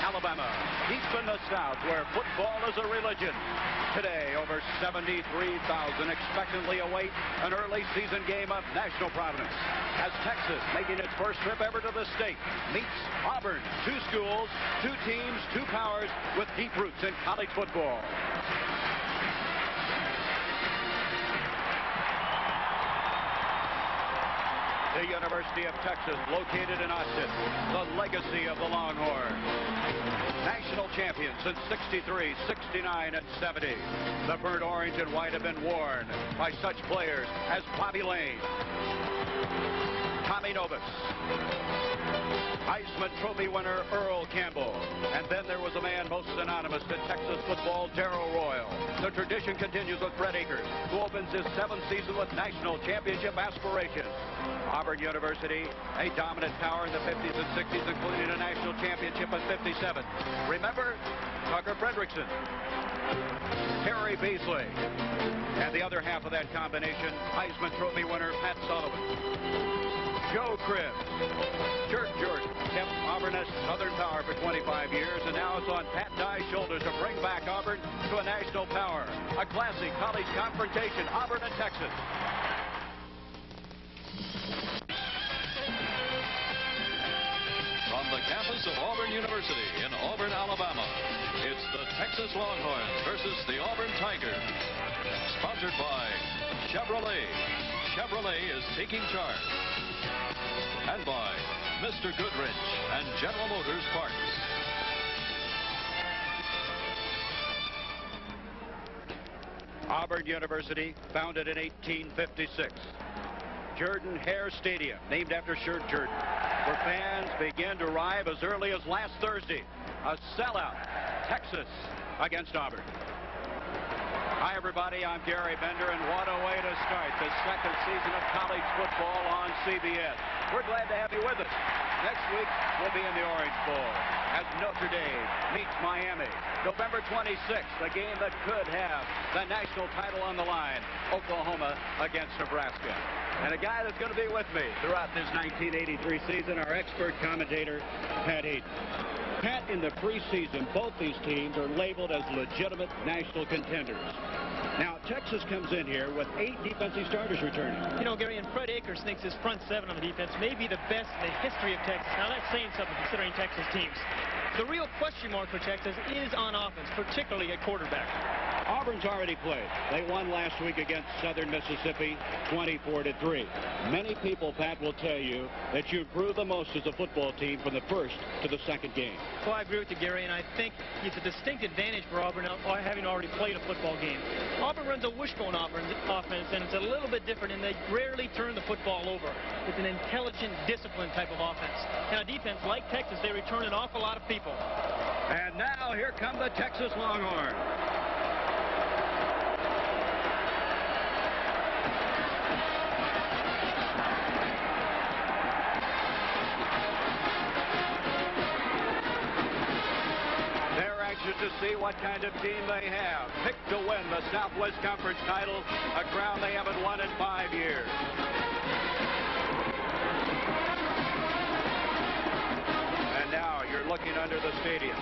Alabama, deep in the South, where football is a religion. Today, over 73,000 expectantly await an early season game of national prominence as Texas, making its first trip ever to the state, meets Auburn. Two schools, two teams, two powers with deep roots in college football. The University of Texas, located in Austin, the legacy of the Longhorns. National champions since 63, 69, and 70. The burnt orange and white have been worn by such players as Bobby Lane, Tommy NOBIS, Heisman Trophy winner Earl Campbell, and then there was a man most synonymous to Texas football, Darrell Royal. The tradition continues with Fred AKERS, who opens his 7th season with national championship aspirations. Auburn University, a dominant power in the 50s and 60s, including a national championship in 57. Remember, Tucker Frederickson, Harry Beasley, and the other half of that combination, Heisman Trophy winner Pat Sullivan. Joe Cribbs, Jerk Jordan, kept Auburn as Southern power for 25 years, and now it's on Pat Dye's shoulders to bring back Auburn to a national power. A classic college confrontation, Auburn and Texas. From the campus of Auburn University in Auburn, Alabama, it's the Texas Longhorns versus the Auburn Tigers. Sponsored by Chevrolet. Chevrolet is taking charge. And by Mr. Goodrich and General Motors Parts. Auburn University, founded in 1856. Jordan Hare Stadium, named after Shirt Jordan, where fans began to arrive as early as last Thursday. A sellout, Texas against Auburn. Hi, everybody. I'm Gary Bender, and what a way to start the second season of college football on CBS. We're glad to have you with us. Next week, we'll be in the Orange Bowl as Notre Dame meets Miami. November 26th, a game that could have the national title on the line. Oklahoma against Nebraska. And a guy that's going to be with me throughout this 1983 season, our expert commentator, Pat Hayden. Pat, in the preseason, both these teams are labeled as legitimate national contenders. Now, Texas comes in here with 8 defensive starters returning. You know, Gary, and Fred AKERS thinks his front 7 on the defense may be the best in the history of Texas. Now, that's saying something considering Texas teams. The real question mark for Texas is on offense, particularly at quarterback. Auburn's already played. They won last week against Southern Mississippi, 24-3. Many people, Pat, will tell you that you grew the most as a football team from the first to the second game. Well, I agree with you, Gary, and I think it's a distinct advantage for Auburn having already played a football game. Auburn runs a wishbone offense, and it's a little bit different, and they rarely turn the football over. It's an intelligent, disciplined type of offense. And a defense like Texas, they return an awful lot of people. And now here come the Texas Longhorns. To see what kind of team they have. Picked to win the Southwest Conference title, a crown they haven't won in 5 years. And now you're looking under the stadium.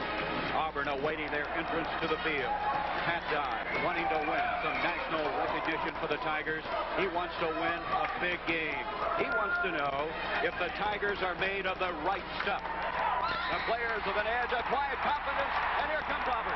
Auburn awaiting their entrance to the field. Pat Dye wanting to win some national recognition for the Tigers. He wants to win a big game. He wants to know if the Tigers are made of the right stuff. The players with an edge, a quiet confidence, and here comes Auburn.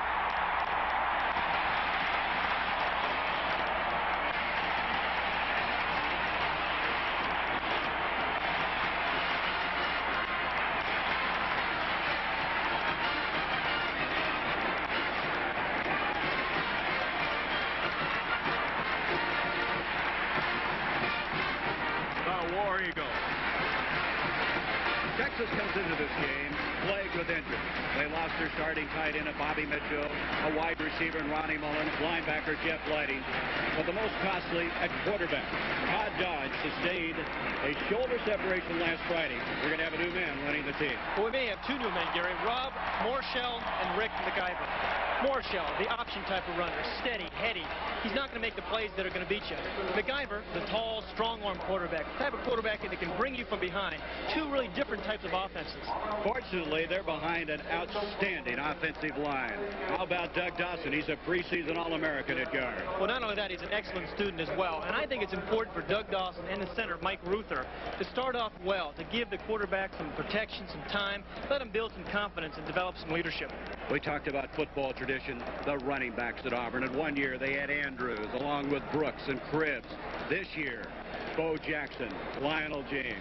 The War Eagle. Texas comes into this game plagued with injuries. They lost their starting tight end, Bobby Mitchell, a wide receiver in Ronnie Mullen, linebacker Jeff Lighting, but the most costly at quarterback. Todd Dodge sustained a shoulder separation last Friday. We're going to have a new man running the team. Well, we may have 2 new men, Gary. Rob Morshell and Rick McIver. Morshell, the option type of runner, steady, heady. He's not going to make the plays that are going to beat you. McIver, the tall, strong-arm quarterback, the type of quarterback that can bring you from behind. Two really different types of offenses. Fortunately, they're behind an outstanding offensive line. How about Doug Dawson? He's a preseason All-American at guard. Well, not only that, he's an excellent student as well. And I think it's important for Doug Dawson and the center, Mike Ruther, to start off well, to give the quarterback some protection, some time, let him build some confidence and develop some leadership. We talked about football tradition, the running backs at Auburn. And one year they had Andrews along with Brooks and Cribbs. This year, Bo Jackson, Lionel James.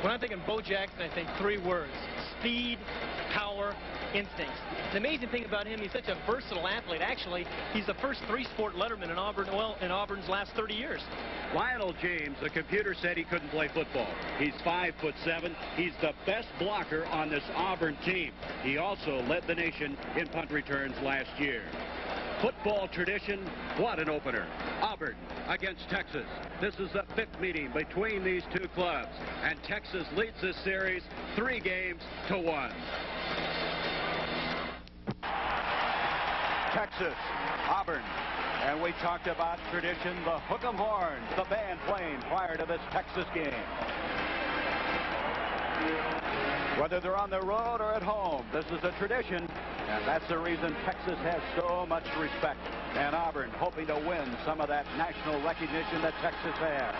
When I'm thinking Bo Jackson, I think three words: speed, power, instincts. The amazing thing about him, he's such a versatile athlete. Actually, he's the first three-sport letterman in Auburn, well, in Auburn's last 30 years. Lionel James, the computer said he couldn't play football. He's 5'7". He's the best blocker on this Auburn team. He also led the nation in punt returns last year. Football tradition, what an opener. Auburn against Texas. This is the 5th meeting between these two clubs, and Texas leads this series 3-1. Texas, Auburn, and we talked about tradition, the hook 'em horns, the band playing prior to this Texas game. Whether they're on the road or at home, this is a tradition, and that's the reason Texas has so much respect. And Auburn hoping to win some of that national recognition that Texas has.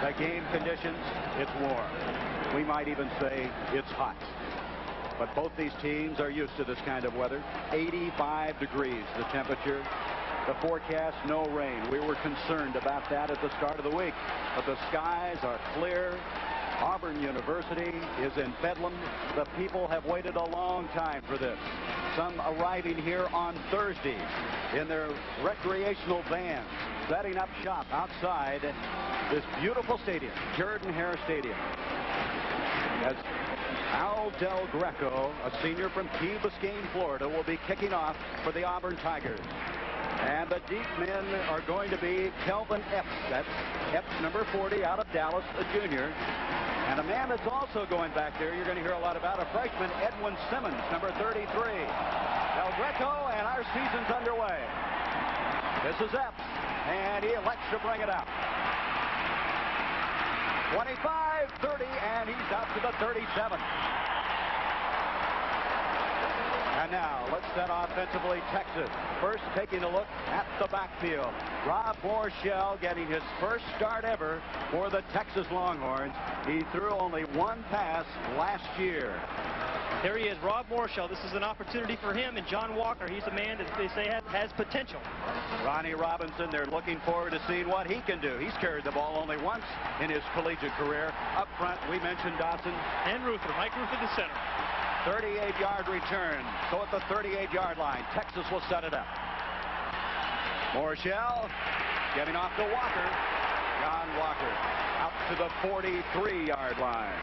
The game conditions, it's warm. We might even say it's hot. But both these teams are used to this kind of weather. 85 degrees the temperature. The forecast, no rain. We were concerned about that at the start of the week. But the skies are clear. Auburn University is in Bedlam. The people have waited a long time for this. Some arriving here on Thursday in their recreational vans, setting up shop outside this beautiful stadium, Jordan Hare Stadium. As Al Del Greco, a senior from Key Biscayne, Florida, will be kicking off for the Auburn Tigers. And the deep men are going to be Kelvin Epps. That's Epps, number 40, out of Dallas, a junior. And a man that's also going back there, you're going to hear a lot about, a freshman, Edwin Simmons, number 33. Del Greco, and our season's underway. This is Epps, and he elects to bring it out. 25, 30, and he's out to the 37. And now, let's set offensively Texas. First, taking a look at the backfield. Rob Morshell getting his first start ever for the Texas Longhorns. He threw only one pass last year. There he is, Rob Morshell. This is an opportunity for him, and John Walker, he's a man that they say has potential. Ronnie Robinson, they're looking forward to seeing what he can do. He's carried the ball only once in his collegiate career. Up front, we mentioned Dawson. And Ruther, Mike Ruther, the center. 38-yard return. So at the 38-yard line, Texas will set it up. Morshell getting off to Walker. John Walker out to the 43-yard line.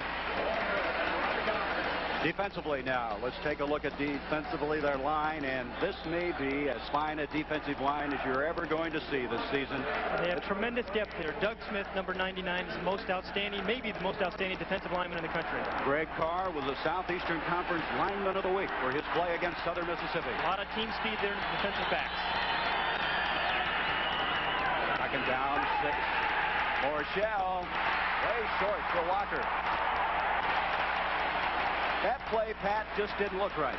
Defensively now, let's take a look at defensively their line, and this may be as fine a defensive line as you're ever going to see this season. They have tremendous depth here. Doug Smith, number 99, is the most outstanding, maybe the most outstanding defensive lineman in the country. Greg Carr was the Southeastern Conference Lineman of the Week for his play against Southern Mississippi. A lot of team speed there in the defensive backs. Second down, 6. Morshell, way short for Walker. That play, Pat, just didn't look right.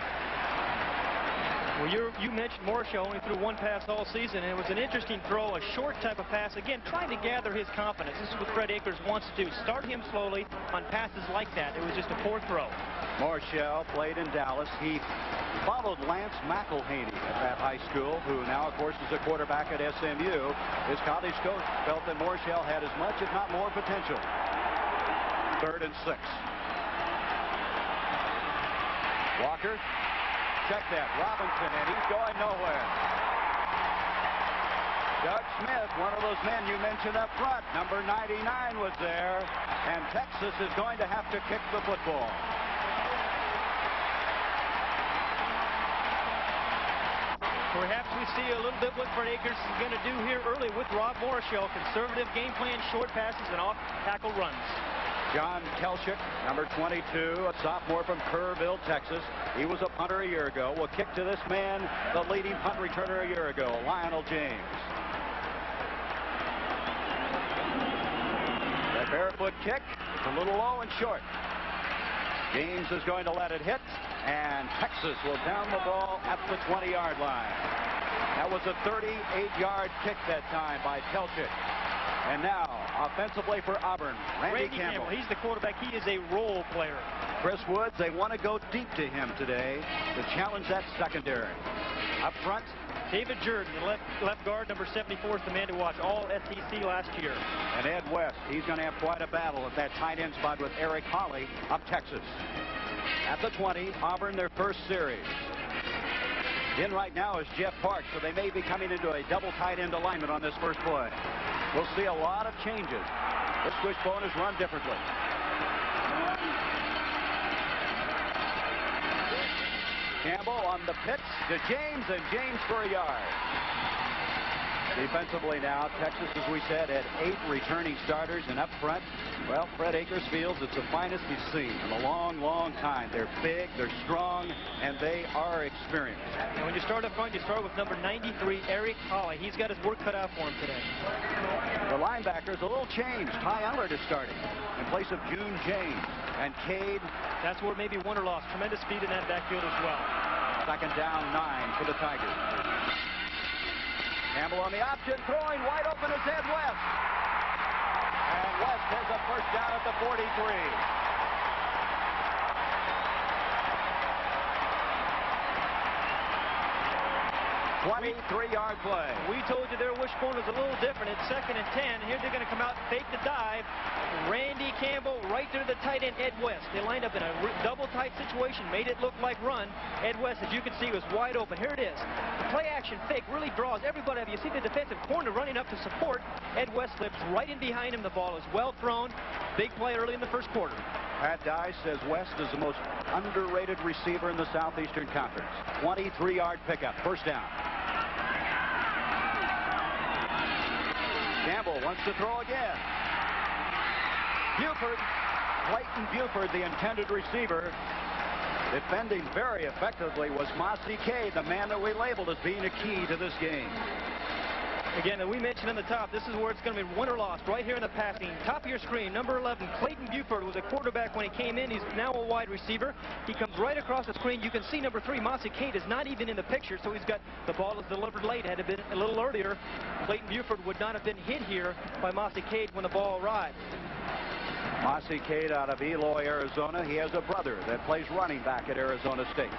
Well, you mentioned Morshell only threw one pass all season, and it was an interesting throw, a short type of pass. Again, trying to gather his confidence. This is what Fred AKERS wants to do. Start him slowly on passes like that. It was just a poor throw. Morshell played in Dallas. He followed Lance McElhaney at that high school, who now, of course, is a quarterback at SMU. His college coach felt that Morshell had as much, if not more, potential. 3rd and 6. Walker, check that, Robinson, and he's going nowhere. Doug Smith, one of those men you mentioned up front, number 99 was there, and Texas is going to have to kick the football. Perhaps we see a little bit what Fred AKERS is going to do here early with Rob Morishell. Conservative game plan, short passes, and off-tackle runs. John Kelchik, number 22, a sophomore from Kerrville, Texas. He was a punter a year ago. Will kick to this man, the leading punt returner a year ago, Lionel James. The barefoot kick is a little low and short. James is going to let it hit, and Texas will down the ball at the 20-yard line. That was a 38-yard kick that time by Kelchik. And now, offensively for Auburn, Randy Campbell. He's the quarterback. He is a role player. Chris Woods, they want to go deep to him today to challenge that secondary. Up front, David Jordan, the left guard, number 74, is the man to watch. All SEC last year. And Ed West, he's going to have quite a battle at that tight end spot with Eric Hawley of Texas. At the 20, Auburn, their first series. In right now is Jeff Park, so they may be coming into a double tight end alignment on this first play. We'll see a lot of changes. This wishbone is run differently. Campbell on the pitch to James, and James for a yard. Defensively now, Texas, as we said, had 8 returning starters, and up front, well, Fred AKERS feels it's the finest he's seen in a long, long time. They're big, they're strong, and they are experienced. And when you start up front, you start with number 93, Eric Hawley. He's got his work cut out for him today. The linebackers a little changed. Ty Ellert is starting in place of June James. And Cade. That's where maybe won or lost. Tremendous speed in that backfield as well. Second down, 9 for the Tigers. Campbell on the option, throwing wide open is Ed West. And West has a first down at the 43. 23-yard play. We told you their wishbone was a little different. It's 2nd and 10. Here they're going to come out and fake the dive. Randy Campbell right there to the tight end, Ed West. They lined up in a double tight situation, made it look like run. Ed West, as you can see, was wide open. Here it is. The play action fake really draws everybody up. You see the defensive corner running up to support. Ed West slips right in behind him. The ball is well thrown. Big play early in the first quarter. Pat Dye says West is the most underrated receiver in the Southeastern Conference. 23-yard pickup, first down. Campbell wants to throw again. Buford, Clayton Buford, the intended receiver. Defending very effectively was Mossy Cade, the man that we labeled as being a key to this game. Again, we mentioned on the top, this is where it's going to be won or lost, right here in the passing. Top of your screen, number 11, Clayton Buford was a quarterback when he came in. He's now a wide receiver. He comes right across the screen. You can see number 3, Mossy Cade, is not even in the picture, so he's got the ball is delivered late. Had it been a little earlier, Clayton Buford would not have been hit here by Mossy Cade when the ball arrived. Mossy Cade out of Eloy, Arizona. He has a brother that plays running back at Arizona State.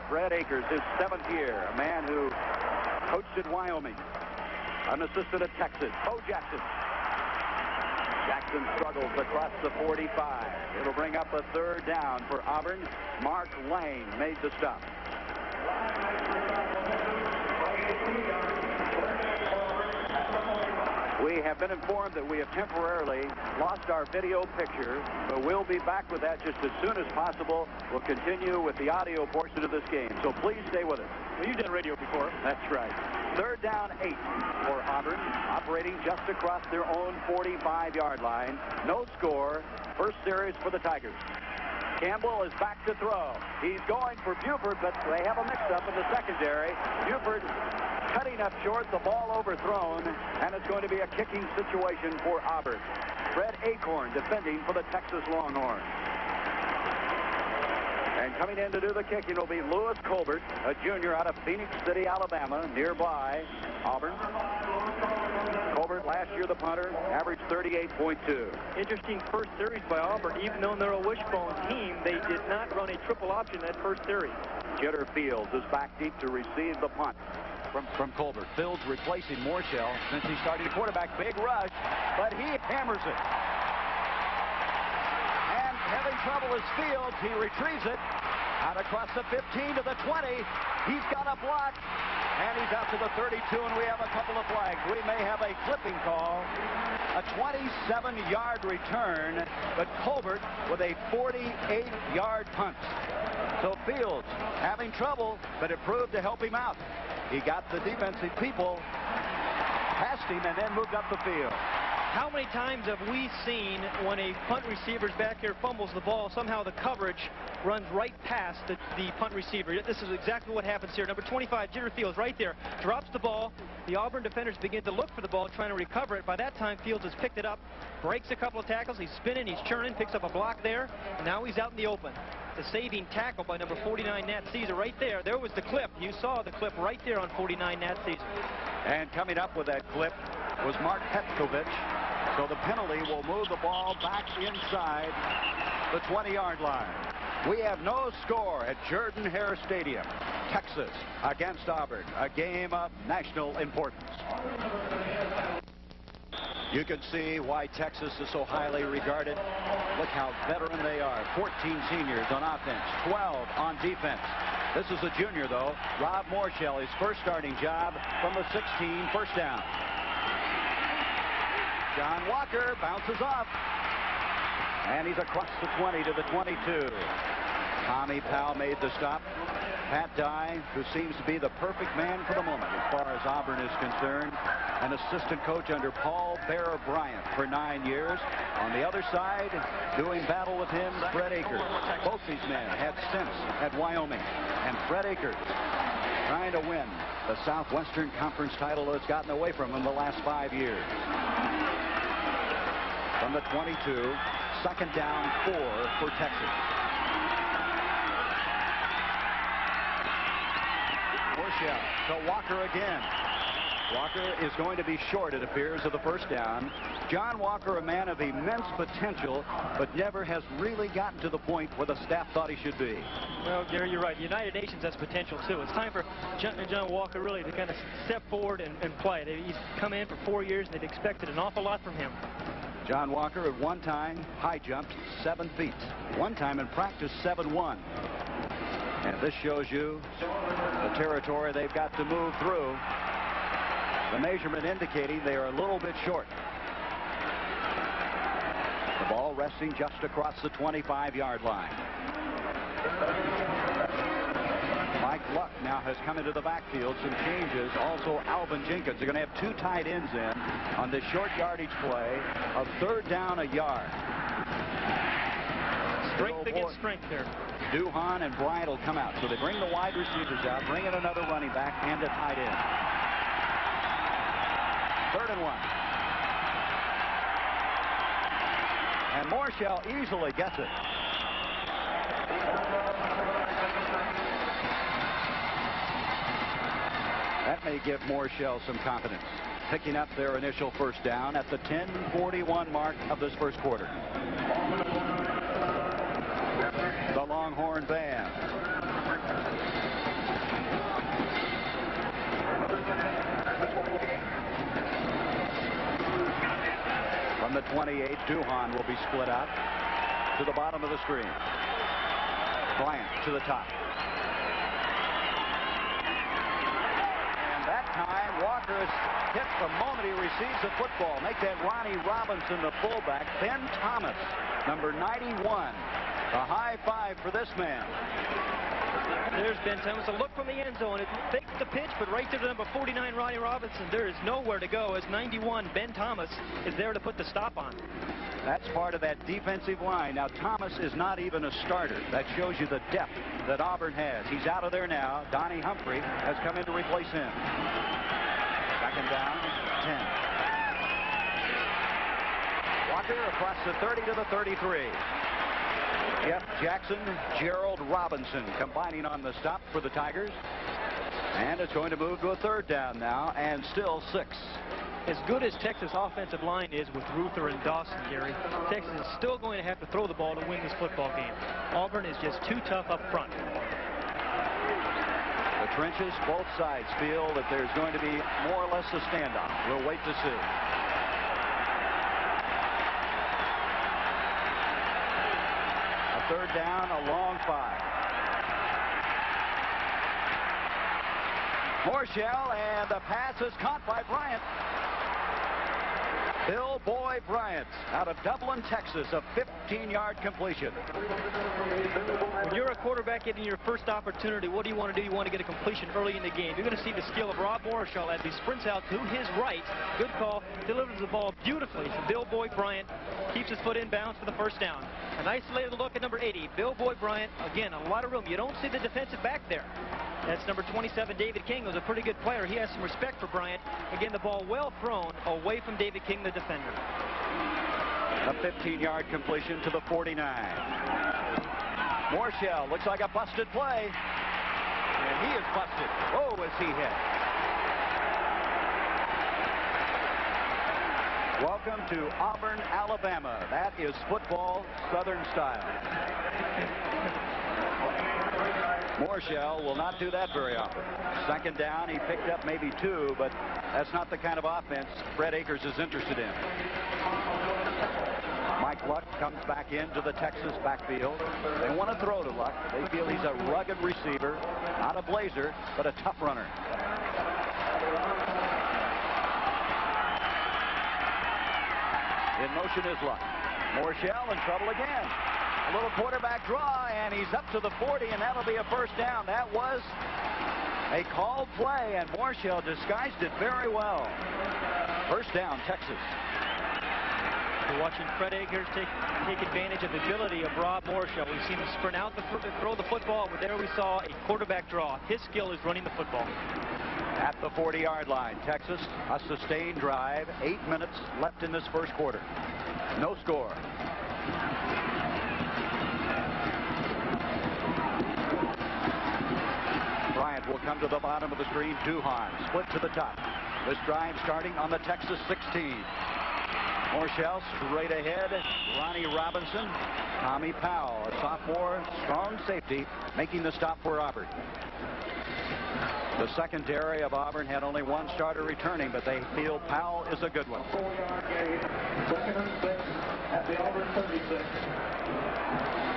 Fred AKERS, his 7th year, a man who coached at Wyoming, an assistant at Texas. Bo Jackson. Jackson struggles across the 45. It'll bring up a 3rd down for Auburn. Mark Lane made the stop. We have been informed that we have temporarily lost our video picture, but we'll be back with that just as soon as possible. We'll continue with the audio portion of this game, so please stay with us. Well, you've done radio before. That's right. 3rd down, 8 for Auburn, operating just across their own 45-yard line. No score. First series for the Tigers. Campbell is back to throw. He's going for Buford, but they have a mix-up in the secondary. Buford cutting up short, the ball overthrown, and it's going to be a kicking situation for Auburn. Fred Acorn defending for the Texas Longhorns. And coming in to do the kicking will be Lewis Colbert, a junior out of Phoenix City, Alabama, nearby Auburn. Colbert, last year the punter, averaged 38.2. Interesting first series by Auburn. Even though they're a wishbone team, they did not run a triple option that first series. Jitter Fields is back deep to receive the punt from Colbert. Fields replacing Morishell since he started a quarterback. Big rush, but he hammers it. And having trouble is Fields. He retrieves it out across the 15 to the 20. He's got a block, and he's out to the 32, and we have a couple of flags. We may have a clipping call. A 27-yard return, but Colbert with a 48-yard punt. So Fields having trouble, but it proved to help him out. He got the defensive people past him and then moved up the field. How many times have we seen when a punt receiver's back here fumbles the ball, somehow the coverage runs right past the punt receiver? This is exactly what happens here. Number 25, Jimmy Fields, right there, drops the ball. The Auburn defenders begin to look for the ball, trying to recover it. By that time, Fields has picked it up, breaks a couple of tackles. He's spinning, he's churning, picks up a block there, and now he's out in the open. The saving tackle by number 49, Nat Caesar, right there. There was the clip. You saw the clip right there on 49, Nat Caesar. And coming up with that clip was Mark Petkovic. So the penalty will move the ball back inside the 20-yard line. We have no score at Jordan-Hare Stadium. Texas against Auburn, a game of national importance. You can see why Texas is so highly regarded. Look how veteran they are. 14 seniors on offense, 12 on defense. This is a junior, though. Rob Morshell, his first starting job from the 16, first down. John Walker bounces off. And he's across the 20 to the 22. Tommy Powell made the stop. Pat Dye, who seems to be the perfect man for the moment as far as Auburn is concerned, an assistant coach under Paul Bear Bryant for 9 years. On the other side, doing battle with him, Fred Akers. Both these men had stints at Wyoming. And Fred Akers trying to win the Southwestern Conference title that's gotten away from him the last 5 years. From the 22, second down 4 for Texas. Morshell to Walker again. Walker is going to be short, it appears, of the first down. John Walker, a man of immense potential, but never has really gotten to the point where the staff thought he should be. Well, Gary, you're right. The United Nations has potential, too. It's time for John Walker really to kind of step forward and play. He's come in for 4 years, and they've expected an awful lot from him. John Walker at one time high jumped 7 feet. One time in practice 7'1". And this shows you the territory they've got to move through. The measurement indicating they are a little bit short. The ball resting just across the 25-yard line. Mike Luck now has come into the backfield. Some changes. Also, Alvin Jenkins. They're going to have 2 tight ends in on this short yardage play of third down a yard. Strength against strength here. Duhan and Bryant will come out. So they bring the wide receivers out, bring in another running back and a tight end. 3rd and 1. And Morshell easily gets it. That may give Morshell some confidence. Picking up their initial first down at the 10:41 mark of this first quarter. The Longhorn Band. From the 28, Duhan will be split out to the bottom of the screen. Bryant to the top. And that time, Walker is hit the moment he receives the football. Make that Ronnie Robinson the fullback. Ben Thomas, number 91. A high five for this man. There's Ben Thomas. A look from the end zone. It faked the pitch, but right to the number 49, Ronnie Robinson. There is nowhere to go as 91, Ben Thomas, is there to put the stop on. That's part of that defensive line. Now, Thomas is not even a starter. That shows you the depth that Auburn has. He's out of there now. Donnie Humphrey has come in to replace him. Second down, 10. Walker across the 30 to the 33. Jeff Jackson, Gerald Robinson combining on the stop for the Tigers. And it's going to move to a 3rd down now, and still 6. As good as Texas' offensive line is with Ruther and Dawson, Gary, Texas is still going to have to throw the ball to win this football game. Auburn is just too tough up front. The trenches, both sides feel that there's going to be more or less a standoff. We'll wait to see. A 3rd down, a long 5. Morshell, and the pass is caught by Bryant. Bill Boy Bryant out of Dublin, Texas, a 15-yard completion. When you're a quarterback getting your first opportunity, what do you want to do? You want to get a completion early in the game. You're going to see the skill of Rob Morishall as he sprints out to his right. Good call. Delivers the ball beautifully. So Bill Boy Bryant keeps his foot in bounds for the first down. An isolated look at number 80, Bill Boy Bryant. Again, a lot of room. You don't see the defensive back there. That's number 27, David King, who's a pretty good player. He has some respect for Bryant. Again, the ball well thrown away from David King, the defender. A 15-yard completion to the 49. Morishall looks like a busted play. And he is busted. Oh, is he hit. Welcome to Auburn, Alabama. That is football Southern style. Morishall will not do that very often. Second down, he picked up maybe 2, but that's not the kind of offense Fred AKERS is interested in. Mike Luck comes back into the Texas backfield. They want to throw to Luck. They feel he's a rugged receiver, not a blazer, but a tough runner. In motion is Luck. Morishall in trouble again. A little quarterback draw, and he's up to the 40, and that'll be a first down. That was a called play, and Morishall disguised it very well. First down, Texas. We're watching Fred AKERS take advantage of the agility of Rob Morishall. We've seen him sprint out to throw the football, but there we saw a quarterback draw. His skill is running the football. At the 40-yard line, Texas, a sustained drive. 8 minutes left in this first quarter. No score. Bryant will come to the bottom of the screen. Duhan split to the top. This drive starting on the Texas 16. Morishall straight ahead. Ronnie Robinson. Tommy Powell, a sophomore, strong safety, making the stop for Auburn. The secondary of Auburn had only one starter returning, but they feel Powell is a good one. 4-yard gain. Second and 6 at the Auburn 36.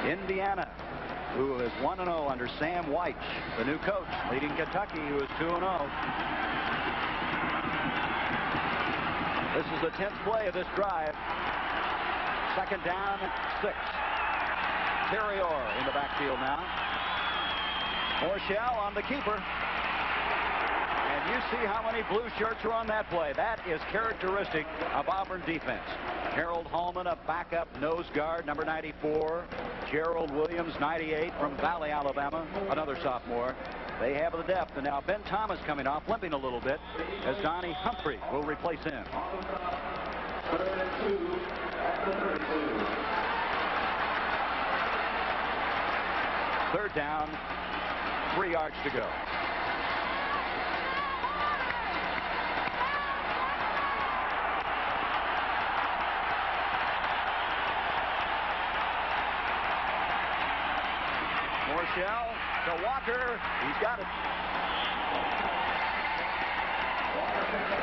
Indiana, who is 1-0 under Sam White, the new coach, leading Kentucky, who is 2-0. This is the 10th play of this drive. Second down, 6. Terry Orr in the backfield now. Morishall on the keeper. And you see how many blue shirts are on that play. That is characteristic of Auburn defense. Harold Hallman, a backup nose guard, number 94. Gerald Williams, 98, from Valley, Alabama, another sophomore. They have the depth, and now Ben Thomas coming off, limping a little bit, as Donnie Humphrey will replace him. 3rd and 2 at the 32. Third down, 3 yards to go. Morishall to Walker. He's got it.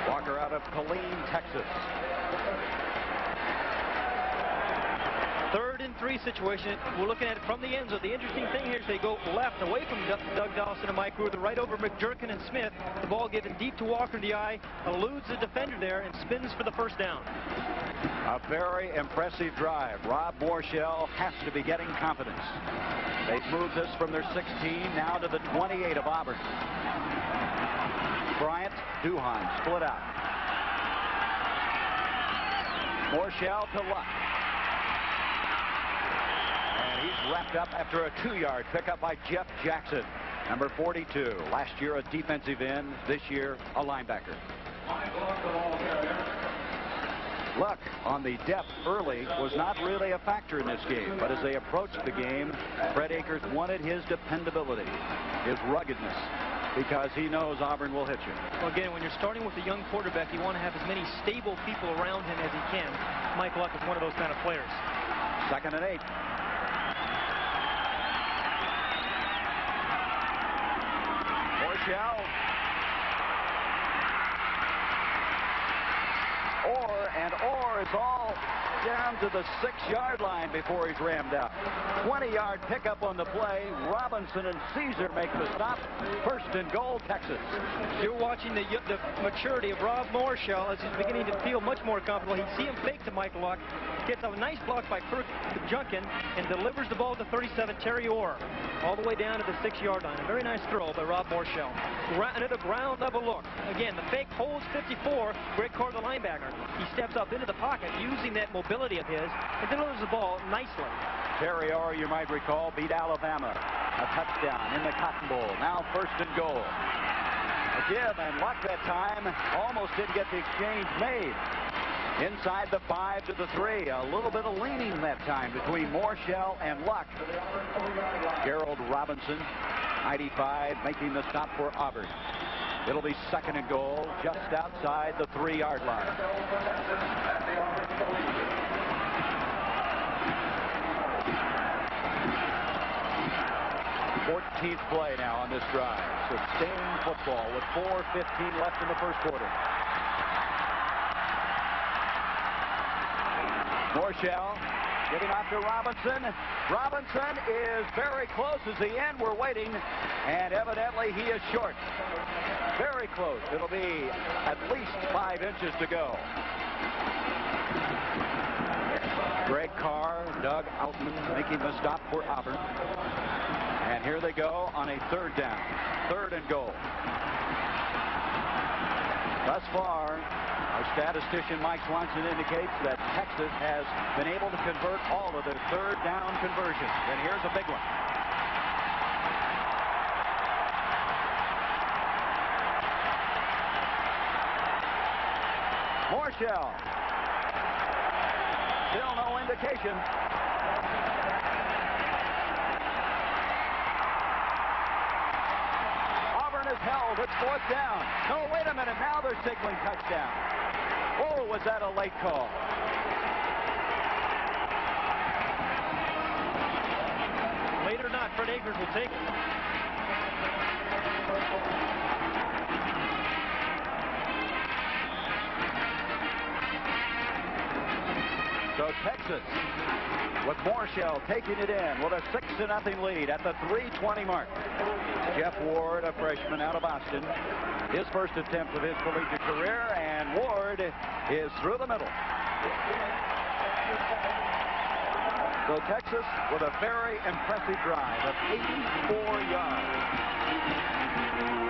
Walker out of Killeen, Texas. 3rd and 3 situation. We're looking at it from the end zone. The interesting thing here is they go left away from Doug Dawson and Mike Ruther, right over McJurkin and Smith. The ball given deep to Walker in the eye, eludes the defender there, and spins for the first down. A very impressive drive. Rob Morishall has to be getting confidence. They've moved this from their 16 now to the 28 of Auburn. Bryant, Duhan split out. Morishall to Luck. And he's wrapped up after a 2-yard pickup by Jeff Jackson, number 42. Last year a defensive end, this year a linebacker. Luck on the depth early was not really a factor in this game, but as they approached the game, Fred AKERS wanted his dependability, his ruggedness, because he knows Auburn will hit you. Well, again, when you're starting with a young quarterback, you want to have as many stable people around him as he can. Mike Luck is one of those kind of players. 2nd and 8. Morishall. Orr is all down to the 6-yard line before he's rammed out. 20-yard pickup on the play. Robinson and Caesar make the stop. First and goal, Texas. You're watching the maturity of Rob Morshell as he's beginning to feel much more comfortable. He see him fake to Michael Luck, gets a nice block by Kirk Junkin, and delivers the ball to 37, Terry Orr, all the way down to the 6-yard line. A very nice throw by Rob Morshell. Another ground level look. Again, the fake holds 54. Greg Carr, the linebacker. He steps up into the pocket using that mobility of his and delivers the ball nicely. Terry Orr, you might recall, beat Alabama. A touchdown in the Cotton Bowl. Now first and goal. A give, and Luck that time almost didn't get the exchange made. Inside the 5 to the 3. A little bit of leaning that time between Morshell and Luck. Gerald Robinson, 95, making the stop for Auburn. It'll be second and goal just outside the 3-yard line. 14th play now on this drive. Sustained football with 4:15 left in the first quarter. Morshell giving off to Robinson. Robinson is very close as the end. We're waiting, and evidently he is short. Very close. It'll be at least 5 inches to go. Greg Carr, Doug Outman making the stop for Auburn. And here they go on a 3rd down. 3rd and goal. Thus far, our statistician Mike Swanson indicates that Texas has been able to convert all of their 3rd down conversions. And here's a big one. Morshell. Still no indication. Auburn is held. It's 4th down. No, wait a minute. Now they're signaling touchdown. Oh, was that a late call? Late or not, Fred Akers will take it. So Texas, with Morshell taking it in with a 6-0 lead at the 3:20 mark. Jeff Ward, a freshman out of Boston, his first attempt of his collegiate career, and Ward is through the middle. So Texas with a very impressive drive of 84 yards.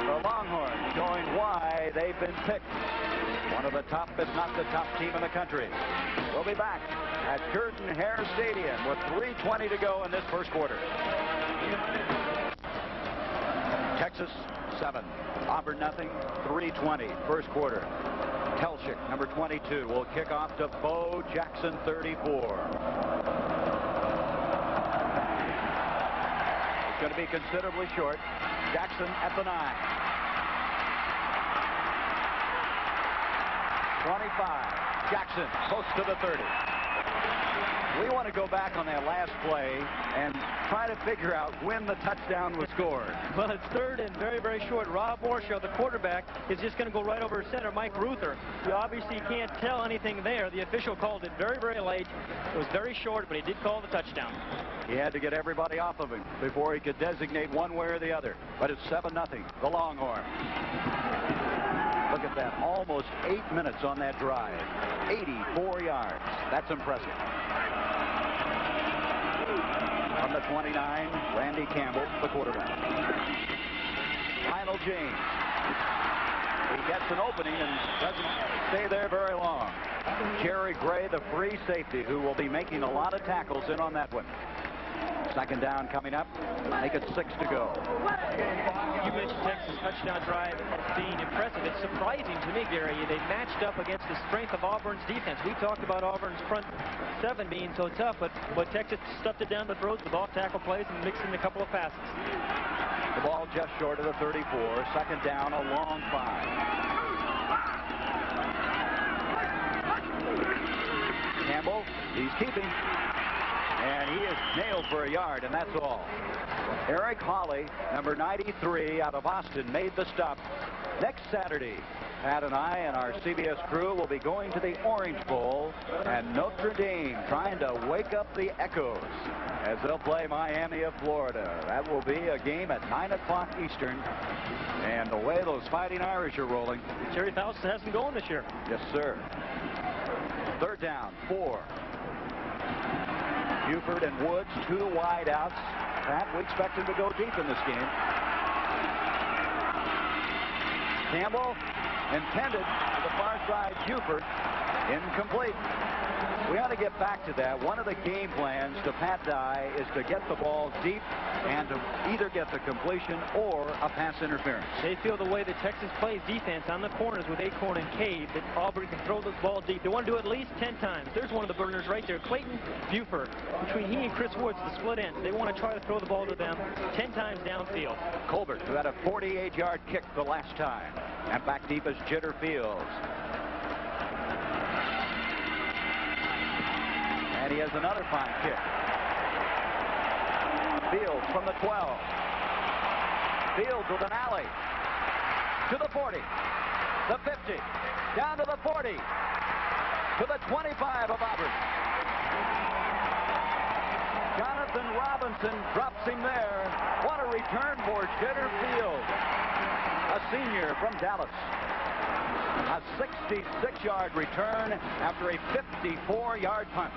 The Longhorns showing why they've been picked. One of the top, if not the top team in the country. We'll be back at Jordan-Hare Stadium with 3:20 to go in this first quarter. Texas 7, Auburn nothing, 3:20, first quarter. Telchik, number 22, will kick off to Bo Jackson, 34. It's going to be considerably short. Jackson at the 9. 25. Jackson close to the 30. We want to go back on that last play and try to figure out when the touchdown was scored. Well, it's 3rd and very, very short. Rob Morshell, the quarterback, is just going to go right over center. Mike Ruther, you obviously can't tell anything there. The official called it very, very late. It was very short, but he did call the touchdown. He had to get everybody off of him before he could designate one way or the other. But it's 7-0, the Longhorns. Look at that, almost 8 minutes on that drive. 84 yards. That's impressive. From the 29, Randy Campbell, the quarterback. Lionel James. He gets an opening and doesn't stay there very long. Jerry Gray, the free safety, who will be making a lot of tackles in on that one. 2nd down coming up. Make it 6 to go. You mentioned Texas touchdown drive as being impressive. It's surprising to me, Gary. They matched up against the strength of Auburn's defense. We talked about Auburn's front 7 being so tough, but Texas stuffed it down the throats with off-tackle plays and mixed in a couple of passes. The ball just short of the 34. 2nd down, a long 5. Campbell, he's keeping. And he is nailed for a yard, and that's all. Eric Hawley, number 93 out of Austin, made the stop. Next Saturday, Pat and I and our CBS crew will be going to the Orange Bowl, and Notre Dame trying to wake up the echoes as they'll play Miami of Florida. That will be a game at 9 o'clock Eastern. And the way those Fighting Irish are rolling. Terry Faust has them going this year. Yes, sir. Third down, 4. Buford and Woods, 2 wide outs. Pat, we expect him to go deep in this game. Campbell intended to the far side. Buford incomplete. We ought to get back to that. One of the game plans to Pat Dye is to get the ball deep and to either get the completion or a pass interference. They feel the way that Texas plays defense on the corners with Acorn and Cade that Auburn can throw the ball deep. They want to do it at least 10 times. There's one of the burners right there. Clayton Buford. Between he and Chris Woods, the split ends. They want to try to throw the ball to them 10 times downfield. Colbert, who had a 48-yard kick the last time. And back deep is Jitter Fields. And he has another fine kick. Fields from the 12. Fields with an alley. To the 40. The 50. Down to the 40. To the 25 of Auburn. Jonathan Robinson drops him there. What a return for Jitter Fields. A senior from Dallas. A 66-yard return after a 54-yard punt.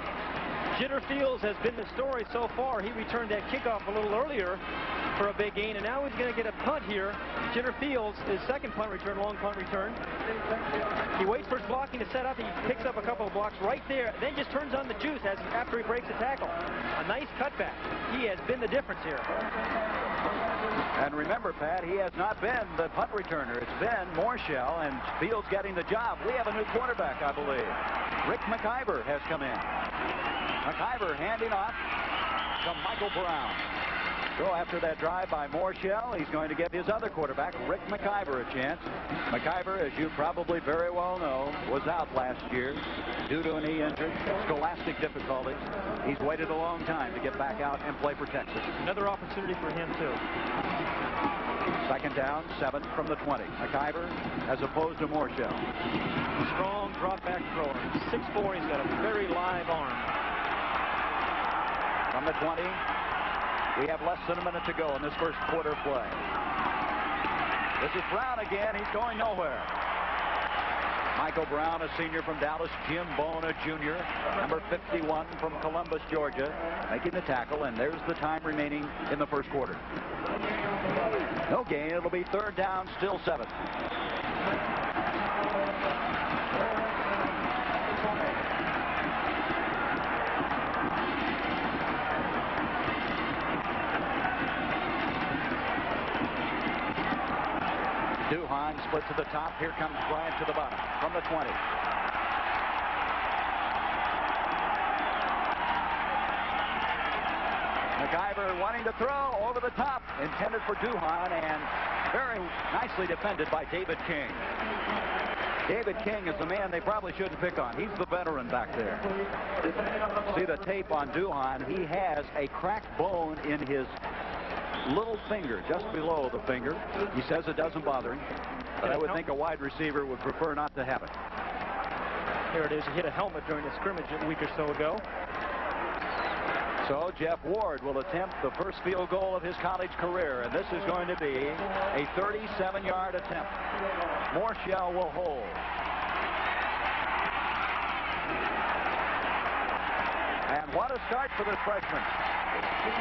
Jitter Fields has been the story so far. He returned that kickoff a little earlier for a big gain, and now he's going to get a punt here. Jitter Fields, his second punt return, long punt return. He waits for his blocking to set up. He picks up a couple of blocks right there, then just turns on the juice after he breaks a tackle. A nice cutback. He has been the difference here. And remember, Pat, he has not been the punt returner. It's been Morshell, and Fields getting the job. We have a new quarterback, I believe. Rick McIver has come in. McIver handing off to Michael Brown. So after that drive by Morshell, he's going to give his other quarterback, Rick McIver, a chance. McIver, as you probably very well know, was out last year due to a knee injury, scholastic difficulties. He's waited a long time to get back out and play for Texas. Another opportunity for him, too. Second down, 7 from the 20. McIver as opposed to Morshell. Strong drop-back thrower. 6'4", he's got a very live arm. From the 20. We have less than a minute to go in this first quarter play. This is Brown again. He's going nowhere. Michael Brown, a senior from Dallas. Jim Bona, junior, number 51 from Columbus, Georgia, making the tackle, and there's the time remaining in the first quarter. No gain. It'll be third down, still 7. Duhan splits to the top. Here comes Bryant to the bottom from the 20. McIver wanting to throw over the top. Intended for Duhan and very nicely defended by David King. David King is the man they probably shouldn't pick on. He's the veteran back there. See the tape on Duhan. He has a cracked bone in his little finger, just below the finger. He says it doesn't bother him, but I would think a wide receiver would prefer not to have it. Here it is. He hit a helmet during a scrimmage a week or so ago. So Jeff Ward will attempt the first field goal of his college career, and this is going to be a 37-yard attempt. Morshell will hold. And what a start for this freshman.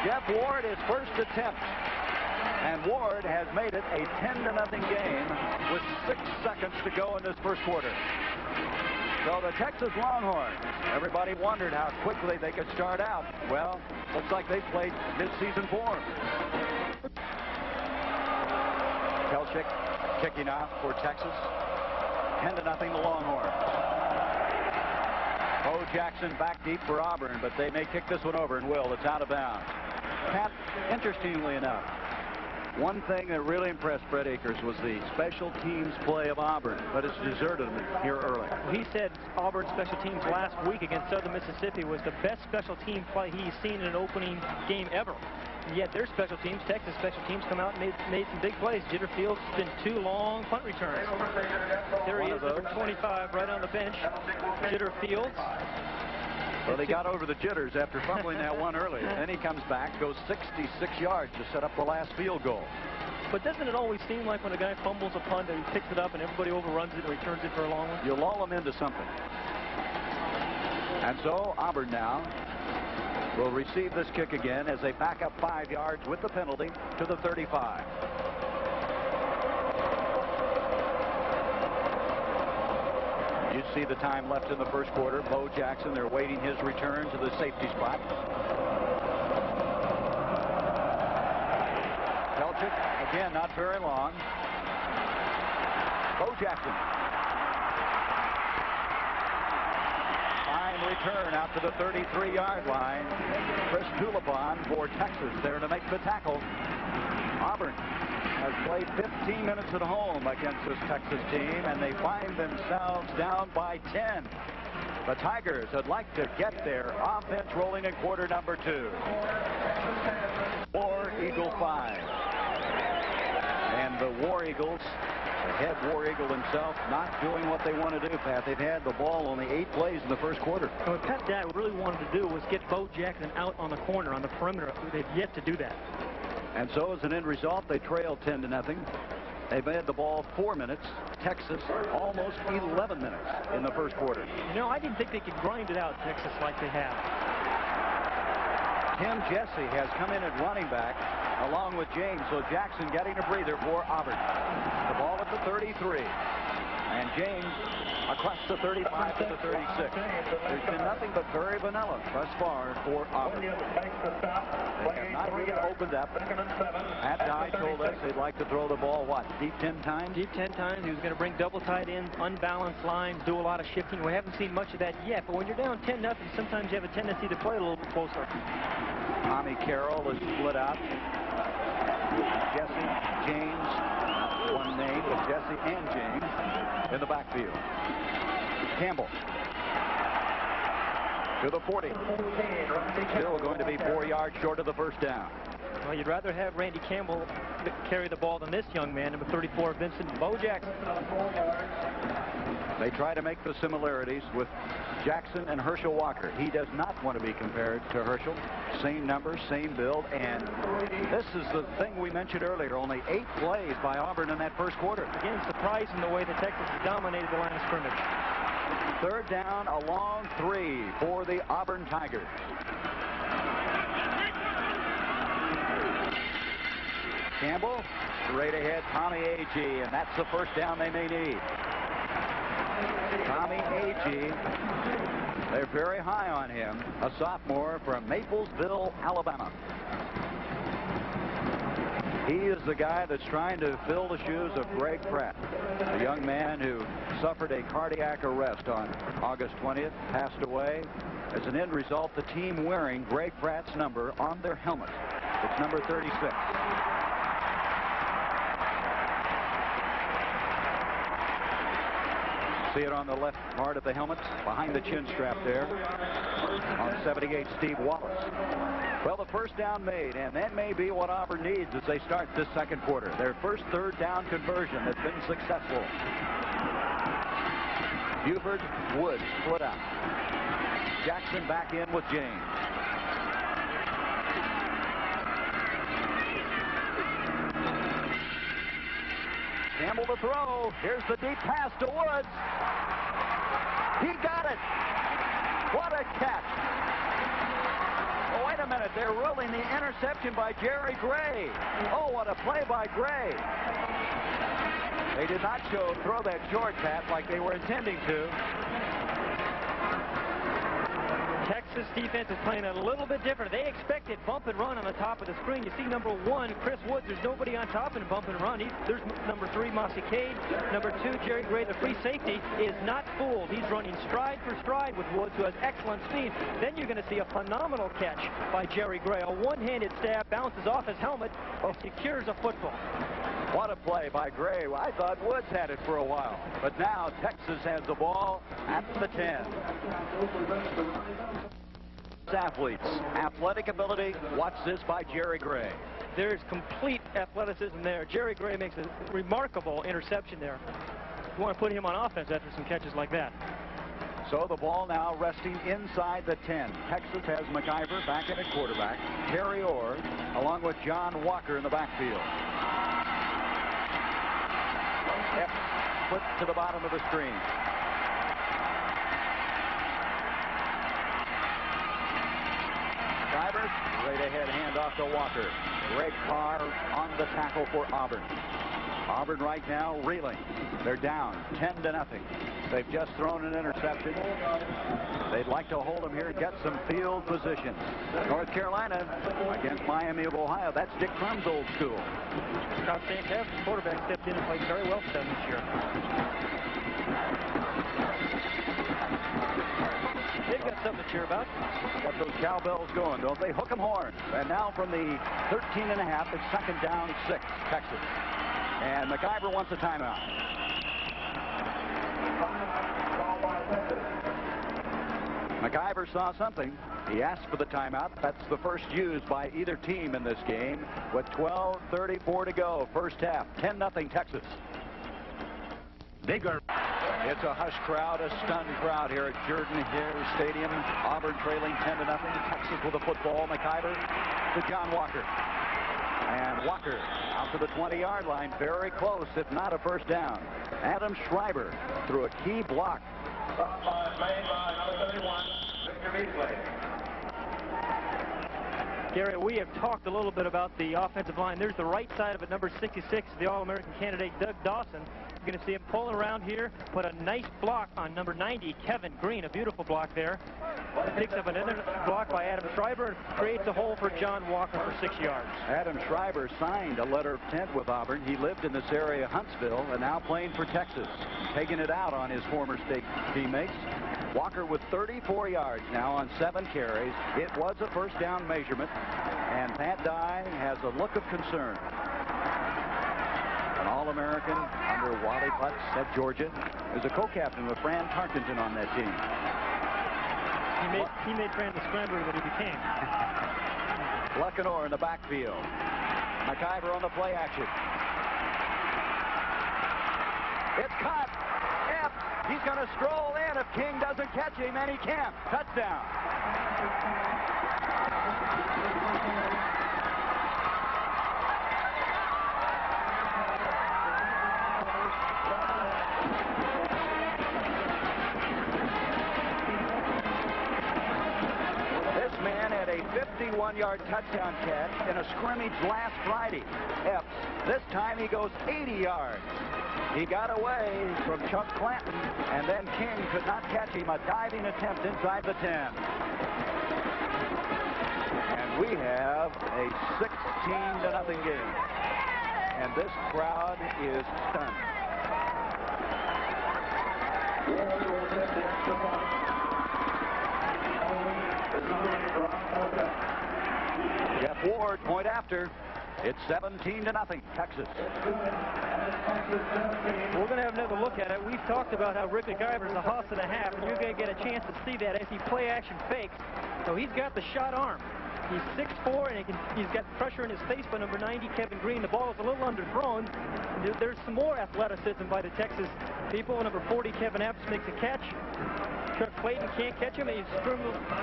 Jeff Ward, his first attempt. And Ward has made it a 10-0 game with 6 seconds to go in this first quarter. So the Texas Longhorns, everybody wondered how quickly they could start out. Well, looks like they played mid-season form. Kelchick kicking off for Texas. 10-0 the Longhorns. Bo Jackson back deep for Auburn, but they may kick this one over and will. It's out of bounds. Pat, interestingly enough, one thing that really impressed Fred Akers was the special teams play of Auburn, but it's deserted him here early. He said Auburn's special teams last week against Southern Mississippi was the best special team play he's seen in an opening game ever. Yet their special teams, Texas special teams, come out and made some big plays. Jitterfield's been 2 long punt returns. There he is, number 25, right on the bench. Jitterfield. Well, they got over the jitters after fumbling that one early. Then he comes back, goes 66 yards to set up the last field goal. But doesn't it always seem like when a guy fumbles a punt and he picks it up and everybody overruns it and returns it for a long one? You lull him into something. And so Auburn now will receive this kick again as they back up 5 yards with the penalty to the 35. You see the time left in the first quarter. Bo Jackson, they're waiting his return to the safety spot. Pelchik, again, not very long. Bo Jackson. Fine return out to the 33-yard line. Chris Tulipon for Texas there to make the tackle. Auburn has played 15 minutes at home against this Texas team, and they find themselves down by 10. The Tigers would like to get their offense rolling in quarter number 2. War Eagle 5. And the War Eagles, the head War Eagle himself, not doing what they want to do, Pat. They've had the ball only 8 plays in the first quarter. What Pat Dad really wanted to do was get Bo Jackson out on the corner, on the perimeter. They've yet to do that. And so as an end result, they trail 10-0. They've had the ball 4 minutes. Texas almost 11 minutes in the first quarter. You know, I didn't think they could grind it out, Texas, like they have. Tim Jesse has come in at running back along with James. So Jackson getting a breather for Auburn. The ball at the 33. And James across the 35 to the 36. There's been nothing but very vanilla thus far for Auburn. They have not really opened up. Pat Dye told us they'd like to throw the ball, what, deep 10 times? Deep 10 times. He was going to bring double tight ends, unbalanced lines, do a lot of shifting. We haven't seen much of that yet, but when you're down 10-0, sometimes you have a tendency to play a little bit closer. Tommy Carroll is split out. Jesse, James, one name, but Jesse and James in the backfield. Campbell to the 40. Still going to be 4 yards short of the first down. Well, you'd rather have Randy Campbell carry the ball than this young man, number 34, Vincent Bo Jackson. They try to make the similarities with Jackson and Herschel Walker. He does not want to be compared to Herschel. Same number, same build, and this is the thing we mentioned earlier. Only 8 plays by Auburn in that first quarter. Again, surprising the way that Texas dominated the line of scrimmage. Third down, a long 3 for the Auburn Tigers. Campbell, straight ahead, Tommy Agee, and that's the first down they may need. Tommy Agee, they're very high on him, a sophomore from Maplesville, Alabama. He is the guy that's trying to fill the shoes of Greg Pratt, a young man who suffered a cardiac arrest on August 20th, passed away. As an end result, the team wearing Greg Pratt's number on their helmet. It's number 36. See it on the left part of the helmet, behind the chin strap there, on 78, Steve Wallace. Well, the first down made, and that may be what Auburn needs as they start this second quarter. Their first third down conversion that's been successful. Buford, Woods, split out. Jackson back in with James. Campbell to throw. Here's the deep pass to Woods. He got it. What a catch. Oh, wait a minute. They're ruling the interception by Jerry Gray. Oh, what a play by Gray. They did not throw that short pass like they were intending to. Texas defense is playing a little bit different. They expected bump and run on the top of the screen. You see number 1, Chris Woods. There's nobody on top and bump and run. There's number 3, Mossy Cade. Number 2, Jerry Gray, the free safety, is not fooled. He's running stride for stride with Woods, who has excellent speed. Then you're going to see a phenomenal catch by Jerry Gray. A one-handed stab, bounces off his helmet, and secures a football. What a play by Gray. I thought Woods had it for a while. But now Texas has the ball at the 10. athletes. Athletic ability, watch this by Jerry Gray. There's complete athleticism there. Jerry Gray makes a remarkable interception there. You want to put him on offense after some catches like that. So the ball now resting inside the 10. Texas has McIver back in at quarterback. Terry Orr along with John Walker in the backfield. Epps put to the bottom of the screen. McIver, straight ahead handoff to Walker. Greg Carr on the tackle for Auburn. Auburn right now reeling. They're down 10-0. They've just thrown an interception. They'd like to hold them here and get some field position. North Carolina against Miami of Ohio. That's Dick Crum's old school. Fantastic quarterback stepped in and played very well for them this year. They've got something to cheer about. Got those cowbells going, don't they? Hook 'em horns. And now from the 13.5, it's second down 6, Texas. And McIver wants a timeout. McIver saw something. He asked for the timeout. That's the first used by either team in this game with 12:34 to go. First half, 10-0 Texas. Bigger. It's a hush crowd, a stunned crowd here at Jordan-Hare Stadium. Auburn trailing 10-0. Texas with the football. McIver to John Walker. And Walker out to the 20-yard line. Very close, if not a first down. Adam Schreiber threw a key block. Made by number 31, Victor Beasley. Gary, we have talked a little bit about the offensive line. There's the right side of it, number 66, the All-American candidate, Doug Dawson. You're going to see him pulling around here, put a nice block on number 90, Kevin Green, a beautiful block there. Picks up another block by Adam Schreiber and creates a hole for John Walker for 6 yards. Adam Schreiber signed a letter of intent with Auburn. He lived in this area, Huntsville, and now playing for Texas, taking it out on his former state teammates. Walker with 34 yards now on 7 carries. It was a first down measurement, and Pat Dye has a look of concern. An All-American under Wally Putz at Georgia. There's a co-captain with Fran Tarkenton on that team. He made Fran the scrambler that he became. Lucanor in the backfield. McIver on the play action. It's caught. Epps. He's going to stroll in if King doesn't catch him, and he can't. Touchdown. This man had a 51-yard touchdown catch in a scrimmage last Friday. Epps. This time he goes 80 yards. He got away from Chuck Clanton, and then King could not catch him. A diving attempt inside the 10. And we have a 16-0 game. And this crowd is stunned. Jeff Ward, point after. It's 17-0, Texas. We're going to have another look at it. We've talked about how Rick McIver's a hoss and a half, and you're going to get a chance to see that as he play action fakes. So he's got the shot arm. He's 6'4", and he's got pressure in his face by number 90, Kevin Green. The ball is a little underthrown. There's some more athleticism by the Texas people. Number 40, Kevin Epps, makes a catch. Chuck Clayton can't catch him, and he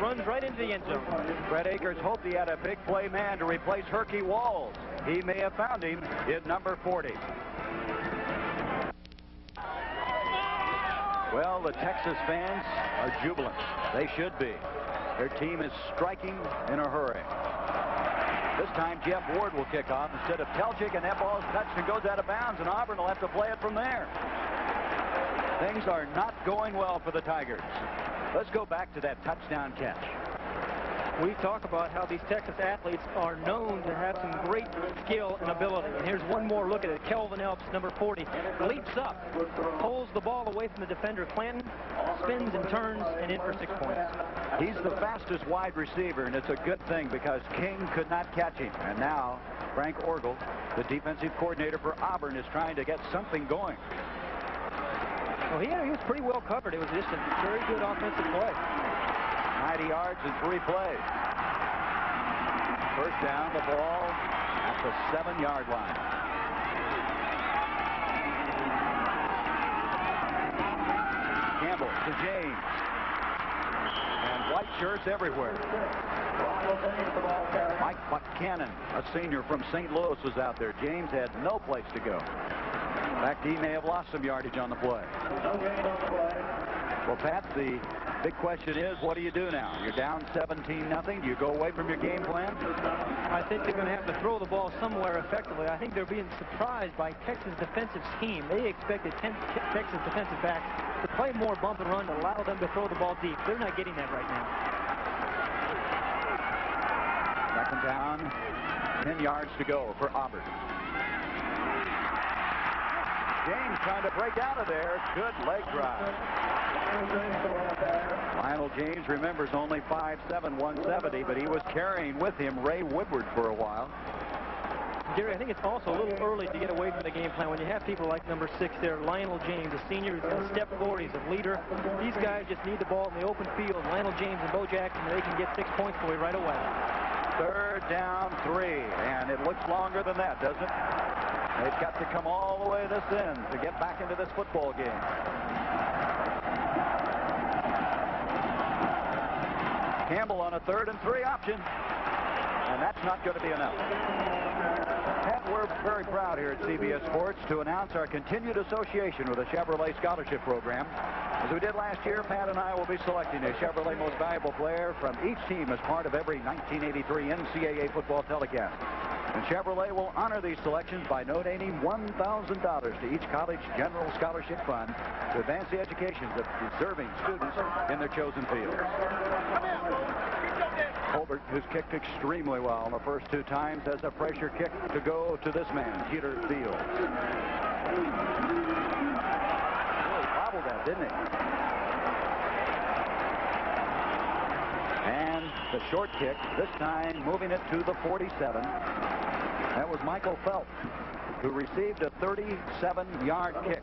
runs right into the end zone. Fred Akers hoped he had a big play man to replace Herky Walls. He may have found him in number 40. Well, the Texas fans are jubilant. They should be. Their team is striking in a hurry. This time, Jeff Ward will kick off instead of Telchik, and that ball is touched and goes out of bounds, and Auburn will have to play it from there. Things are not going well for the Tigers. Let's go back to that touchdown catch. We talk about how these Texas athletes are known to have some great skill and ability. And here's one more look at it. Kelvin Elps, number 40, leaps up, pulls the ball away from the defender Clanton, spins and turns, and in for 6 points. He's the fastest wide receiver, and it's a good thing because King could not catch him. And now Frank Orgel, the defensive coordinator for Auburn, is trying to get something going. Well, he was pretty well covered. It was just a very good offensive play. 90 yards in 3 plays. First down, the ball at the 7-yard line. Campbell to James. And white shirts everywhere. Mike Buchanan, a senior from St. Louis, was out there. James had no place to go. In fact, he may have lost some yardage on the play. Well, Pat, the big question is, what do you do now? You're down 17-0. Do you go away from your game plan? I think they're going to have to throw the ball somewhere effectively. I think they're being surprised by Texas' defensive scheme. They expected Texas defensive backs to play more bump and run to allow them to throw the ball deep. They're not getting that right now. Second down, 10 yards to go for Auburn. James trying to break out of there. Good leg drive. Lionel James, remembers, only 5'7", 170, but he was carrying with him Ray Woodward for a while. Gary, I think it's also a little early to get away from the game plan when you have people like number 6 there, Lionel James, a senior, who's going to step forward. He's a leader. These guys just need the ball in the open field. Lionel James and Bo Jackson, they can get 6 points for you right away. Third down, 3, and it looks longer than that, doesn't it? They've got to come all the way this end to get back into this football game. Campbell on a 3rd and 3 option, and that's not going to be enough. Pat, we're very proud here at CBS Sports to announce our continued association with the Chevrolet Scholarship Program. As we did last year, Pat and I will be selecting a Chevrolet Most Valuable Player from each team as part of every 1983 NCAA football telecast. And Chevrolet will honor these selections by donating $1,000 to each college general scholarship fund to advance the educations of deserving students in their chosen fields. Colbert, who's kicked extremely well in the first 2 times, has a pressure kick to go to this man, Peter Fields. Really bobbled that, didn't he? And the short kick, this time moving it to the 47. That was Michael Phelps, who received a 37-yard kick.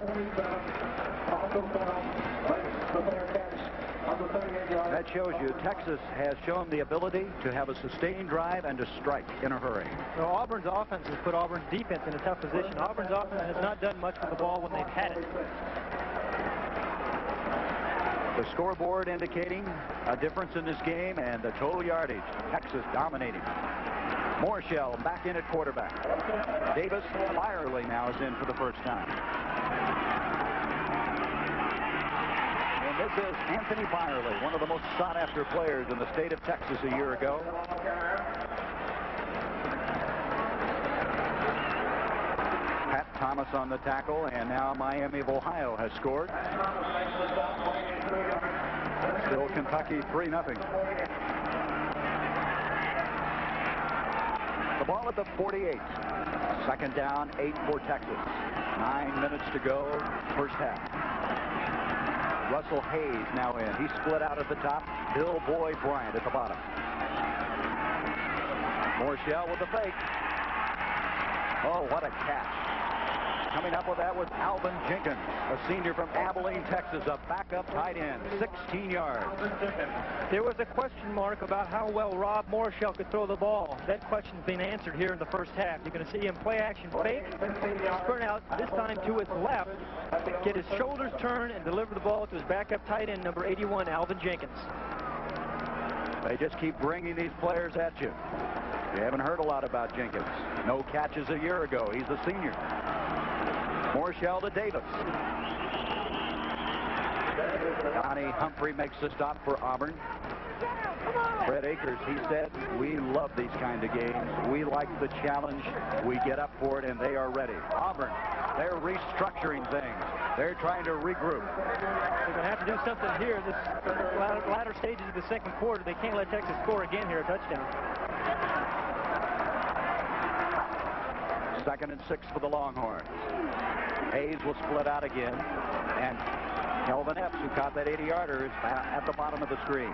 That shows you Texas has shown the ability to have a sustained drive and to strike in a hurry. Well, Auburn's offense has put Auburn's defense in a tough position. Auburn's offense has not done much with the ball when they've had it. The scoreboard indicating a difference in this game and the total yardage. Texas dominating. Morshell back in at quarterback. Davis Firely now is in for the first time. And this is Anthony Firely, one of the most sought-after players in the state of Texas a year ago. Pat Thomas on the tackle, and now Miami of Ohio has scored. Still Kentucky 3-0. The ball at the 48. Second down, 8 for Texas. 9 minutes to go, first half. Russell Hayes now in. He split out at the top. Bill Boyd Bryant at the bottom. Morshell with the fake. Oh, what a catch. Coming up with that was Alvin Jenkins, a senior from Abilene, Texas, a backup tight end, 16 yards. There was a question mark about how well Rob Morshell could throw the ball. That question's been answered here in the first half. You're going to see him play action fake, sprint out, this time to his left, get his shoulders turned, and deliver the ball to his backup tight end, number 81, Alvin Jenkins. They just keep bringing these players at you. You haven't heard a lot about Jenkins. No catches a year ago. He's a senior. Morshell to Davis. Donnie Humphrey makes the stop for Auburn. Fred Akers, he said, we love these kind of games. We like the challenge. We get up for it, and they are ready. Auburn, they're restructuring things. They're trying to regroup. They're going to have to do something here in this latter stages of the second quarter. They can't let Texas score again here, a touchdown. 2nd and 6 for the Longhorns. Hayes will split out again, and Kelvin Epps, who caught that 80-yarder, is at the bottom of the screen.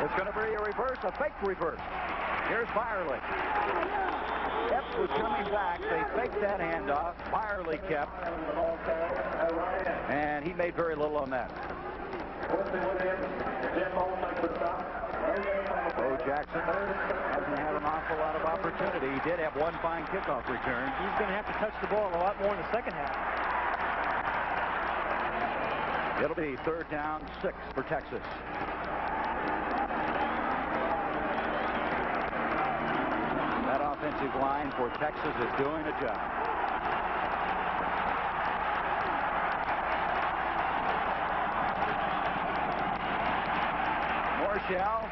It's going to be a reverse, a fake reverse. Here's Firely. Epps was coming back. They faked that handoff. Firely kept, and he made very little on that. Bo Jackson hasn't had an awful lot of opportunity. He did have one fine kickoff return. He's going to have to touch the ball a lot more in the second half. It'll be 3rd down, 6 for Texas. That offensive line for Texas is doing a job. Morshell.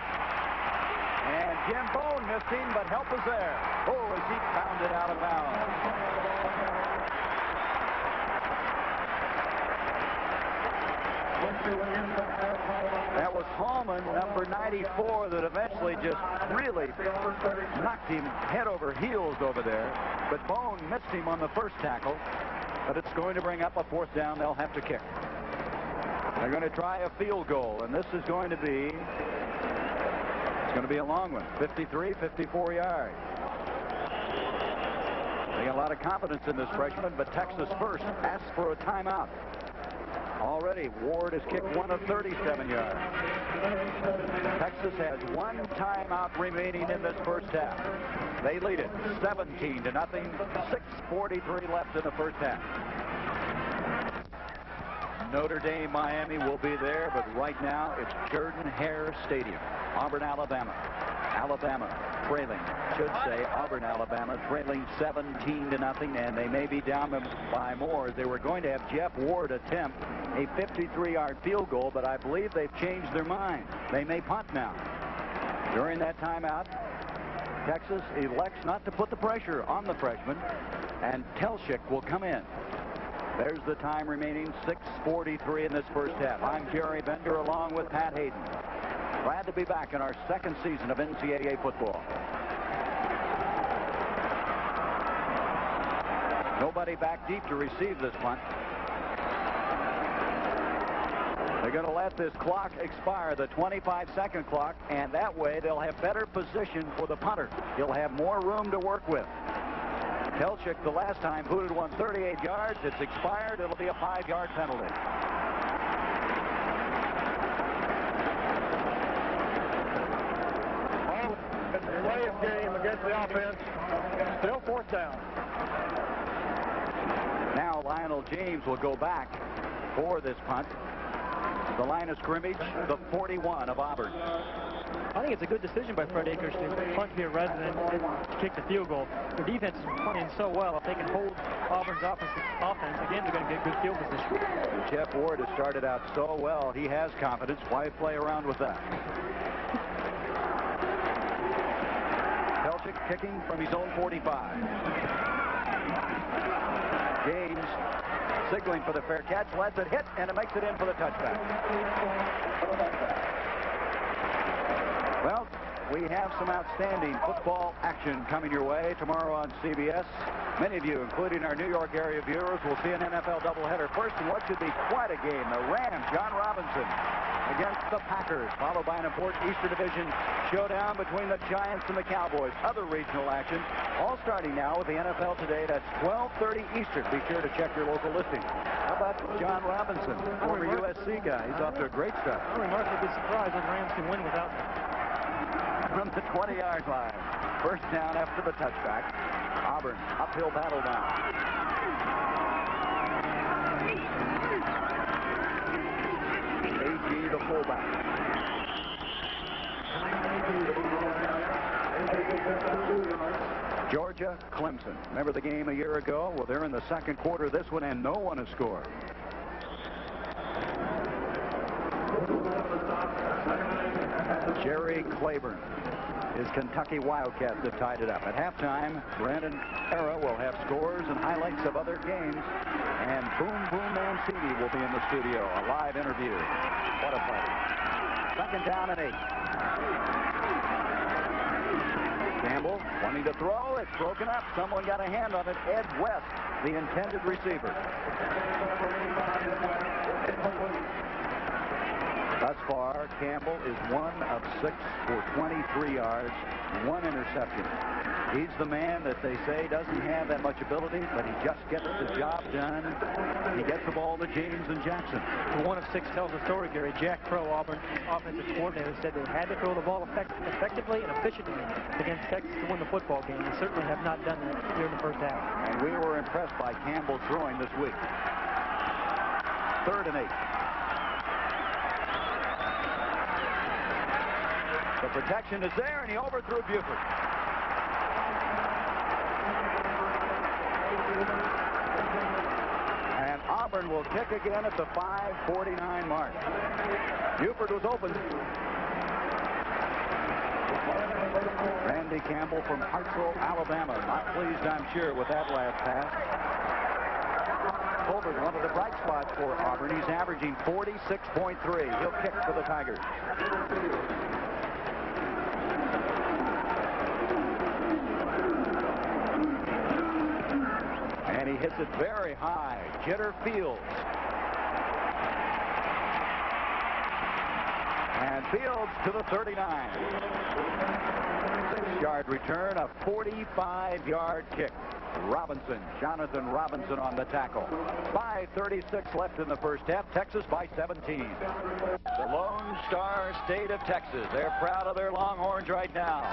And Jim Bone missed him, but help is there. Oh, as he pounded out of bounds. That was Hallman, number 94, that eventually just really knocked him head over heels over there. But Bone missed him on the first tackle. But it's going to bring up a 4th down. They'll have to kick. They're going to try a field goal, and this is going to be a long one. 53, 54 yards. They got a lot of confidence in this freshman, but Texas first asks for a timeout. Already, Ward has kicked one of 37 yards. Texas has one timeout remaining in this first half. They lead it 17-0. 6:43 left in the first half. Notre Dame, Miami will be there, but right now it's Jordan-Hare Stadium, Auburn, Alabama. Alabama trailing, should say Auburn, Alabama trailing 17-0, and they may be down by more. They were going to have Jeff Ward attempt a 53-yard field goal, but I believe they've changed their mind. They may punt now. During that timeout, Texas elects not to put the pressure on the freshman, and Telchik will come in. There's the time remaining, 6:43 in this first half. I'm Jerry Bender along with Pat Hayden. Glad to be back in our 2nd season of NCAA football. Nobody back deep to receive this punt. They're going to let this clock expire, the 25-second clock, and that way they'll have better position for the punter. He'll have more room to work with. Telchik the last time booted one 38 yards. It's expired. It'll be a 5-yard penalty. Play of game against the offense. Still 4th down. Now Lionel James will go back for this punt. The line of scrimmage, the 41 of Auburn. I think it's a good decision by Fred Akers to punt here rather than kick the field goal. Their defense is punting so well. If they can hold Auburn's offense, again, they're going to get good field position. Jeff Ward has started out so well. He has confidence. Why play around with that? Telchik kicking from his own 45. James signaling for the fair catch, lets it hit, and it makes it in for the touchback. Well, we have some outstanding football action coming your way tomorrow on CBS. Many of you, including our New York area viewers, will see an NFL doubleheader first in what should be quite a game. The Rams, John Robinson, against the Packers, followed by an important Eastern Division showdown between the Giants and the Cowboys. Other regional action, all starting now with the NFL Today. That's 12:30 Eastern. Be sure to check your local listing. How about John Robinson, former USC guy? He's off to a great start. I'm remarkably surprised that the Rams can win without him. From the 20-yard line. First down after the touchback. Auburn, uphill battle now. AG, the fullback. Georgia, Clemson. Remember the game a year ago? Well, they're in the second quarter of this one, and no one has scored. Jerry Claiborne. His Kentucky Wildcats have tied it up. At halftime, Brandon Era will have scores and highlights of other games, and Boom Boom Mancini will be in the studio. A live interview. What a play. 2nd down and 8. Campbell wanting to throw. It's broken up. Someone got a hand on it. Ed West, the intended receiver. Thus far, Campbell is 1 of 6 for 23 yards, 1 interception. He's the man that they say doesn't have that much ability, but he just gets the job done. He gets the ball to James and Jackson. The 1 of 6 tells the story, Gary. Jack Crow, Auburn offensive coordinator, said they had to throw the ball effectively and efficiently against Texas to win the football game. They certainly have not done that here in the first half. And we were impressed by Campbell's throwing this week. 3rd and 8. The protection is there, and he overthrew Buford. And Auburn will kick again at the 5:49 mark. Buford was open. Randy Campbell from Hartsville, Alabama. Not pleased, I'm sure, with that last pass. Colbert, one of the bright spots for Auburn. He's averaging 46.3. He'll kick for the Tigers. And he hits it very high. Jitter Fields. And Fields to the 39. 6-yard return, a 45-yard kick. Robinson, Jonathan Robinson on the tackle. 5:36 left in the first half. Texas by 17. The Lone Star State of Texas. They're proud of their Longhorns right now.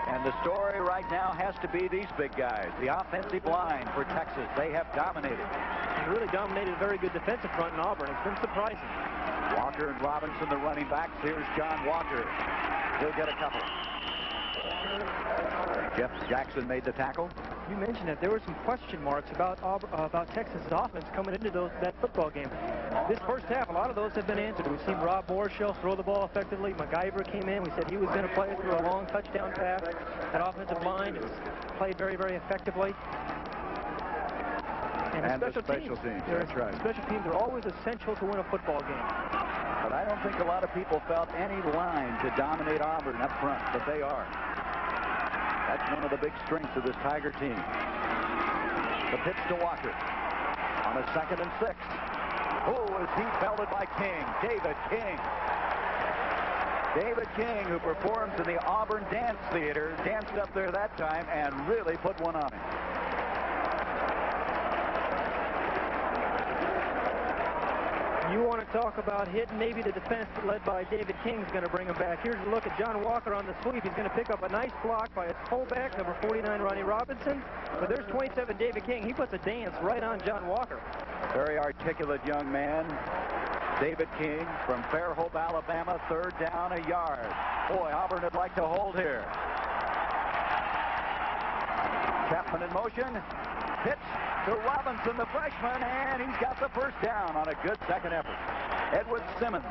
And the story right now has to be these big guys. The offensive line for Texas. They have dominated. They really dominated a very good defensive front in Auburn. It's been surprising. Walker and Robinson, the running backs. Here's John Walker. He'll get a couple. Jeff Jackson made the tackle. You mentioned that there were some question marks about Texas' offense coming into that football game. This first half, a lot of those have been answered. We've seen Rob Morshell throw the ball effectively. MacGyver came in. We said he was going to play it through a long touchdown pass. That offensive line has played very, very effectively. And the special teams. That's right. Special teams are always essential to win a football game. But I don't think a lot of people felt any line to dominate Auburn up front, but they are. That's one of the big strengths of this Tiger team. The pitch to Walker on a 2nd and 6. Oh, is he belted by King? David King. David King, who performs in the Auburn Dance Theater, danced up there that time and really put one on him. You want to talk about hitting, maybe the defense led by David King is going to bring him back. Here's a look at John Walker on the sweep. He's going to pick up a nice block by his fullback, number 49, Ronnie Robinson. But there's 27, David King. He puts a dance right on John Walker. Very articulate young man. David King from Fairhope, Alabama. 3rd down, a yard. Boy, Auburn would like to hold here. Chapman in motion. Pitch to Robinson, the freshman, and he's got the first down on a good second effort. Edward Simmons.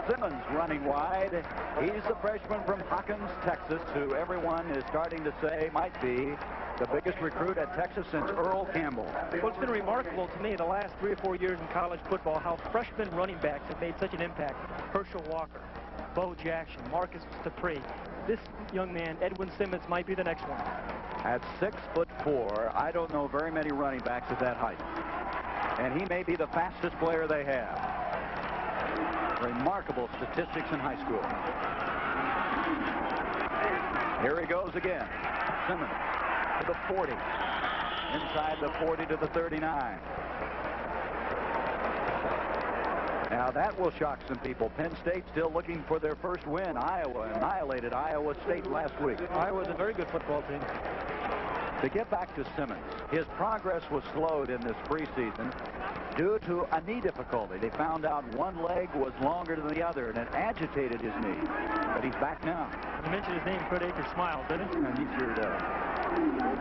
Simmons running wide. He's the freshman from Hawkins, Texas, who everyone is starting to say might be the biggest recruit at Texas since Earl Campbell. Well, it's been remarkable to me the last 3 or 4 years in college football how freshman running backs have made such an impact. Herschel Walker, Bo Jackson, Marcus Dupree. This young man, Edwin Simmons, might be the next one. At 6'4", I don't know very many running backs at that height. And he may be the fastest player they have. Remarkable statistics in high school. Here he goes again. Simmons to the 40. Inside the 40 to the 39. Now that will shock some people. Penn State still looking for their first win. Iowa annihilated Iowa State last week. Iowa's a very good football team. To get back to Simmons, his progress was slowed in this preseason due to a knee difficulty. They found out one leg was longer than the other, and it agitated his knee. But he's back now. You mentioned his name, Fred Akers smiles, didn't he? And he sure does.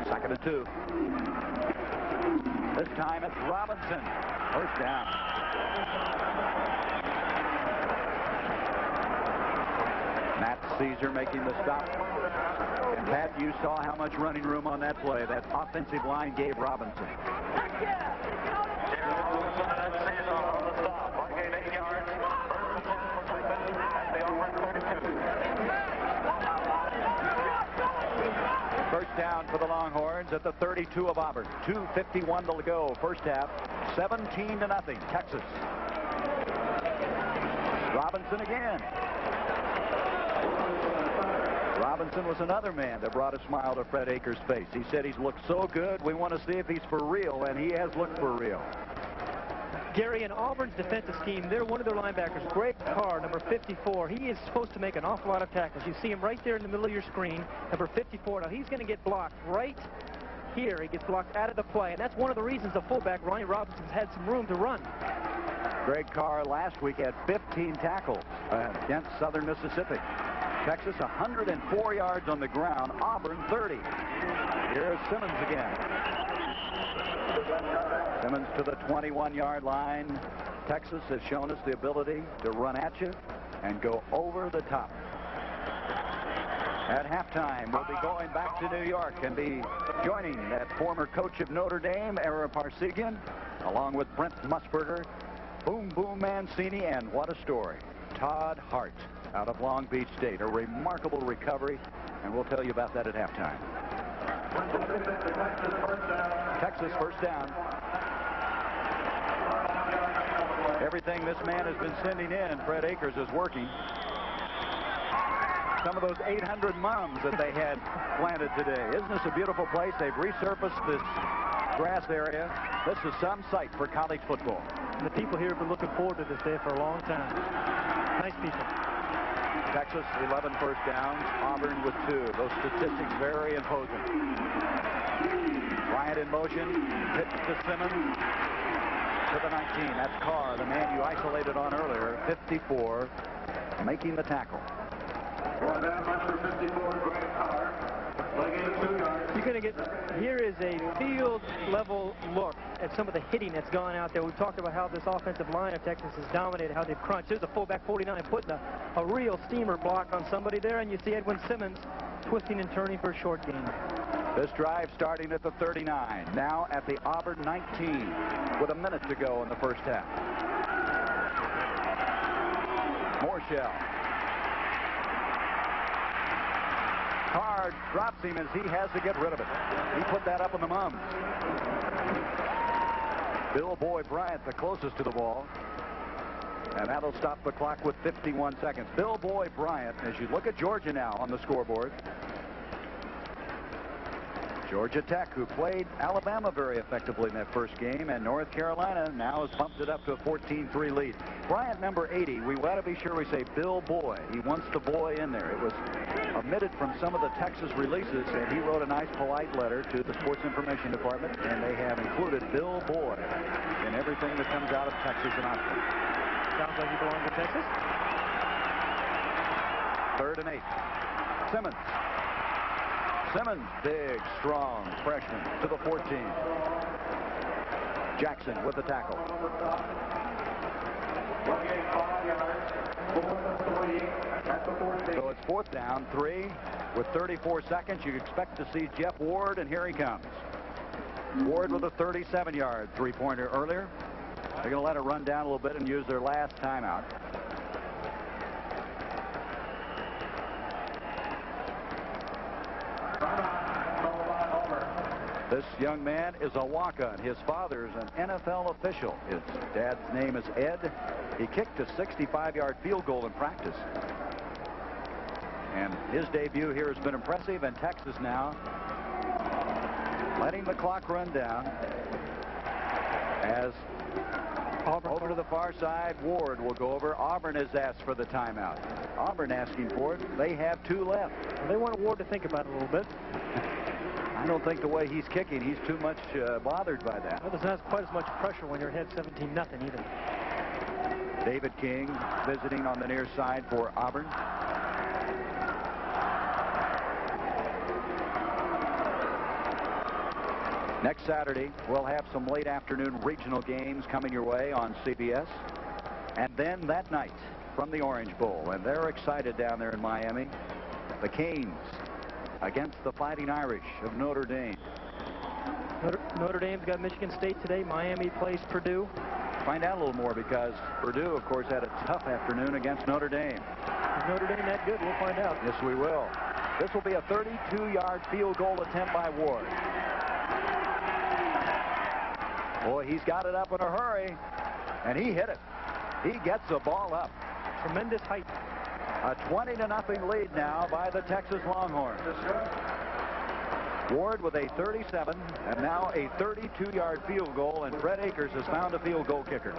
2nd and 2. This time it's Robinson. First down. Matt Caesar making the stop. And Pat, you saw how much running room on that play that offensive line gave Robinson. First down for the Longhorns at the 32 of Auburn. 2:51 to go. First half, 17-0, Texas. Robinson again. Robinson was another man that brought a smile to Fred Akers' face. He said he's looked so good, we want to see if he's for real, and he has looked for real. Gary, in Auburn's defensive scheme, they're one of their linebackers, Greg Carr, number 54. He is supposed to make an awful lot of tackles. You see him right there in the middle of your screen, number 54. Now, he's going to get blocked right here. He gets blocked out of the play, and that's one of the reasons the fullback, Ronnie Robinson's had some room to run. Greg Carr last week had 15 tackles against Southern Mississippi. Texas 104 yards on the ground. Auburn 30. Here's Simmons again. Simmons to the 21-yard line. Texas has shown us the ability to run at you and go over the top. At halftime, we'll be going back to New York and be joining that former coach of Notre Dame, Ara Parsegian, along with Brent Musburger, Boom Boom Mancini, and what a story, Todd Hart out of Long Beach State. A remarkable recovery, and we'll tell you about that at halftime. Texas first down. Everything this man has been sending in, Fred Akers, is working. Some of those 800 mums that they had planted today. Isn't this a beautiful place? They've resurfaced this grass area. This is some sight for college football. And the people here have been looking forward to this day for a long time. Nice people. Texas, 11 first downs. Auburn with 2. Those statistics very imposing. Bryant in motion. Pitch to Simmons. To the 19. That's Carr, the man you isolated on earlier. 54, making the tackle. You're going to get, here is a field level look at some of the hitting that's gone out there. We've talked about how this offensive line of Texas has dominated, how they've crunched. There's a fullback 49 putting a real steamer block on somebody there, and you see Edwin Simmons twisting and turning for a short gain. This drive starting at the 39, now at the Auburn 19, with a minute to go in the first half. Morshell. Carr drops him as he has to get rid of it. He put that up in the mums. Bill Boy Bryant, the closest to the ball. And that'll stop the clock with 51 seconds. Bill Boy Bryant, as you look at Georgia now on the scoreboard. Georgia Tech, who played Alabama very effectively in that first game, and North Carolina now has bumped it up to a 14-3 lead. Bryant, number 80, we got to be sure we say Bill Boy. He wants the boy in there. It was omitted from some of the Texas releases, and he wrote a nice, polite letter to the Sports Information Department, and they have included Bill Boy in everything that comes out of Texas and Oxford. Sounds like you belong to Texas. 3rd and 8. Simmons. Simmons, big, strong freshman to the 14. Jackson with the tackle. So it's 4th down, 3. With 34 seconds, you expect to see Jeff Ward, and here he comes. Ward with a 37-yard three-pointer earlier. They're going to let it run down a little bit and use their last timeout. This young man is a walk-on. His father's an NFL official. His dad's name is Ed. He kicked a 65-yard field goal in practice. And his debut here has been impressive, and Texas now letting the clock run down as over to the far side, Ward will go over. Auburn has asked for the timeout. Auburn asking for it. They have 2 left. Well, they want Ward to think about it a little bit. I don't think the way he's kicking, he's too much bothered by that. Well, there's not quite as much pressure when you're ahead 17-0 either. David King visiting on the near side for Auburn. Next Saturday, we'll have some late afternoon regional games coming your way on CBS. And then that night from the Orange Bowl, and they're excited down there in Miami, the Canes against the Fighting Irish of Notre Dame. Notre Dame's got Michigan State today. Miami plays Purdue. Find out a little more, because Purdue, of course, had a tough afternoon against Notre Dame. Is Notre Dame that good? We'll find out. Yes, we will. This will be a 32-yard field goal attempt by Ward. Boy, he's got it up in a hurry, and he hit it. He gets the ball up. tremendous height. A 20-0 lead now by the Texas Longhorns. Ward with a 37 and now a 32-yard field goal, and Fred Akers has found a field goal kicker.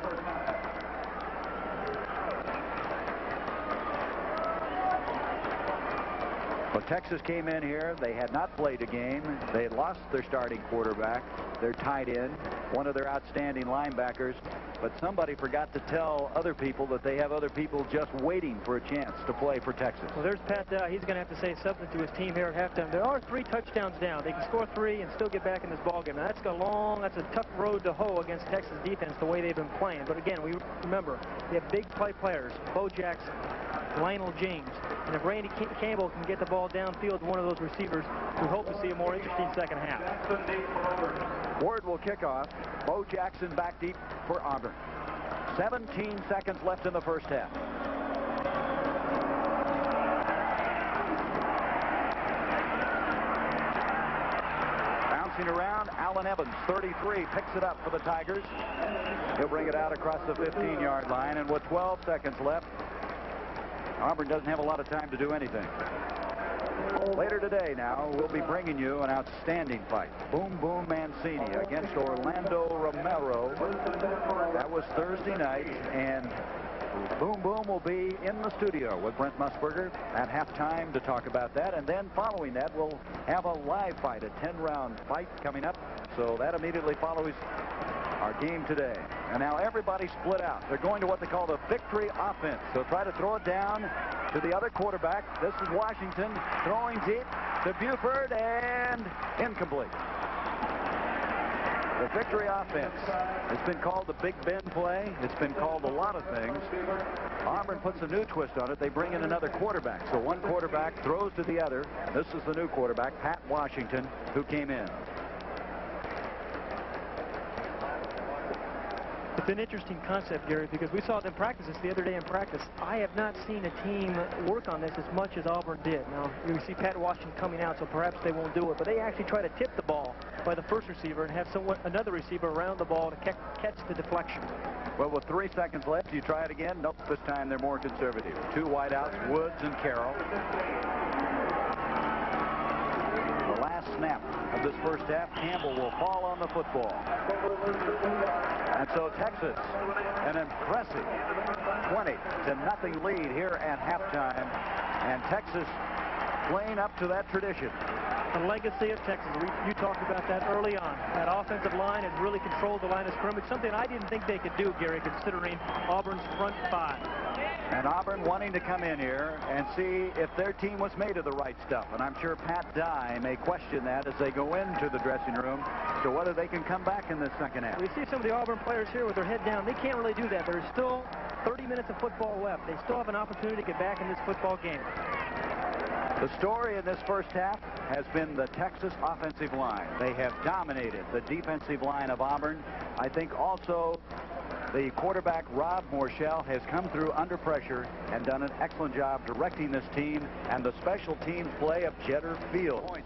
Well, Texas came in here. They had not played a game. They had lost their starting quarterback, their tight end, one of their outstanding linebackers. But somebody forgot to tell other people that they have other people just waiting for a chance to play for Texas. Well, there's Pat. He's going to have to say something to his team here at halftime. There are 3 touchdowns down. They can score 3 and still get back in this ballgame. Now, that's a tough road to hoe against Texas defense the way they've been playing. But again, we remember they have big play players: Bo Jackson, Lionel James, and if Randy Campbell can get the ball downfield to one of those receivers, we hope to see a more interesting second half. Ward will kick off. Bo Jackson back deep for Auburn. 17 seconds left in the first half. Bouncing around, Allen Evans, 33, picks it up for the Tigers. He'll bring it out across the 15-yard line, and with 12 seconds left, Auburn doesn't have a lot of time to do anything. Later today now, we'll be bringing you an outstanding fight. Boom Boom Mancini against Orlando Romero. That was Thursday night, and Boom Boom will be in the studio with Brent Musburger at halftime to talk about that. And then following that, we'll have a live fight, a 10-round fight coming up. So that immediately follows our game today. And now everybody split out. They're going to what they call the victory offense. They'll try to throw it down to the other quarterback. This is Washington throwing deep to Buford, and incomplete. The victory offense. It's been called the Big Ben play. It's been called a lot of things. Auburn puts a new twist on it. They bring in another quarterback. So one quarterback throws to the other. This is the new quarterback, Pat Washington, who came in. It's an interesting concept, Gary, because we saw them practice this the other day in practice. I have not seen a team work on this as much as Auburn did. Now, you see Pat Washington coming out, so perhaps they won't do it. But they actually try to tip the ball by the first receiver and have another receiver around the ball to catch the deflection. Well, with 3 seconds left, you try it again. Nope, this time they're more conservative. 2 wideouts, Woods and Carroll. The last snap of this first half, Campbell will fall on the football. And so Texas, an impressive 20-0 lead here at halftime. And Texas playing up to that tradition. The legacy of Texas. You talked about that early on. That offensive line has really controlled the line of scrimmage, something I didn't think they could do, Gary, considering Auburn's front 5. And Auburn wanting to come in here and see if their team was made of the right stuff. And I'm sure Pat Dye may question that as they go into the dressing room, so whether they can come back in this second half. We see some of the Auburn players here with their head down. They can't really do that. There's still 30 minutes of football left. They still have an opportunity to get back in this football game. The story in this first half has been the Texas offensive line. They have dominated the defensive line of Auburn. I think also the quarterback, Rob Morshell, has come through under pressure and done an excellent job directing this team, and the special teams play of Jeter Field.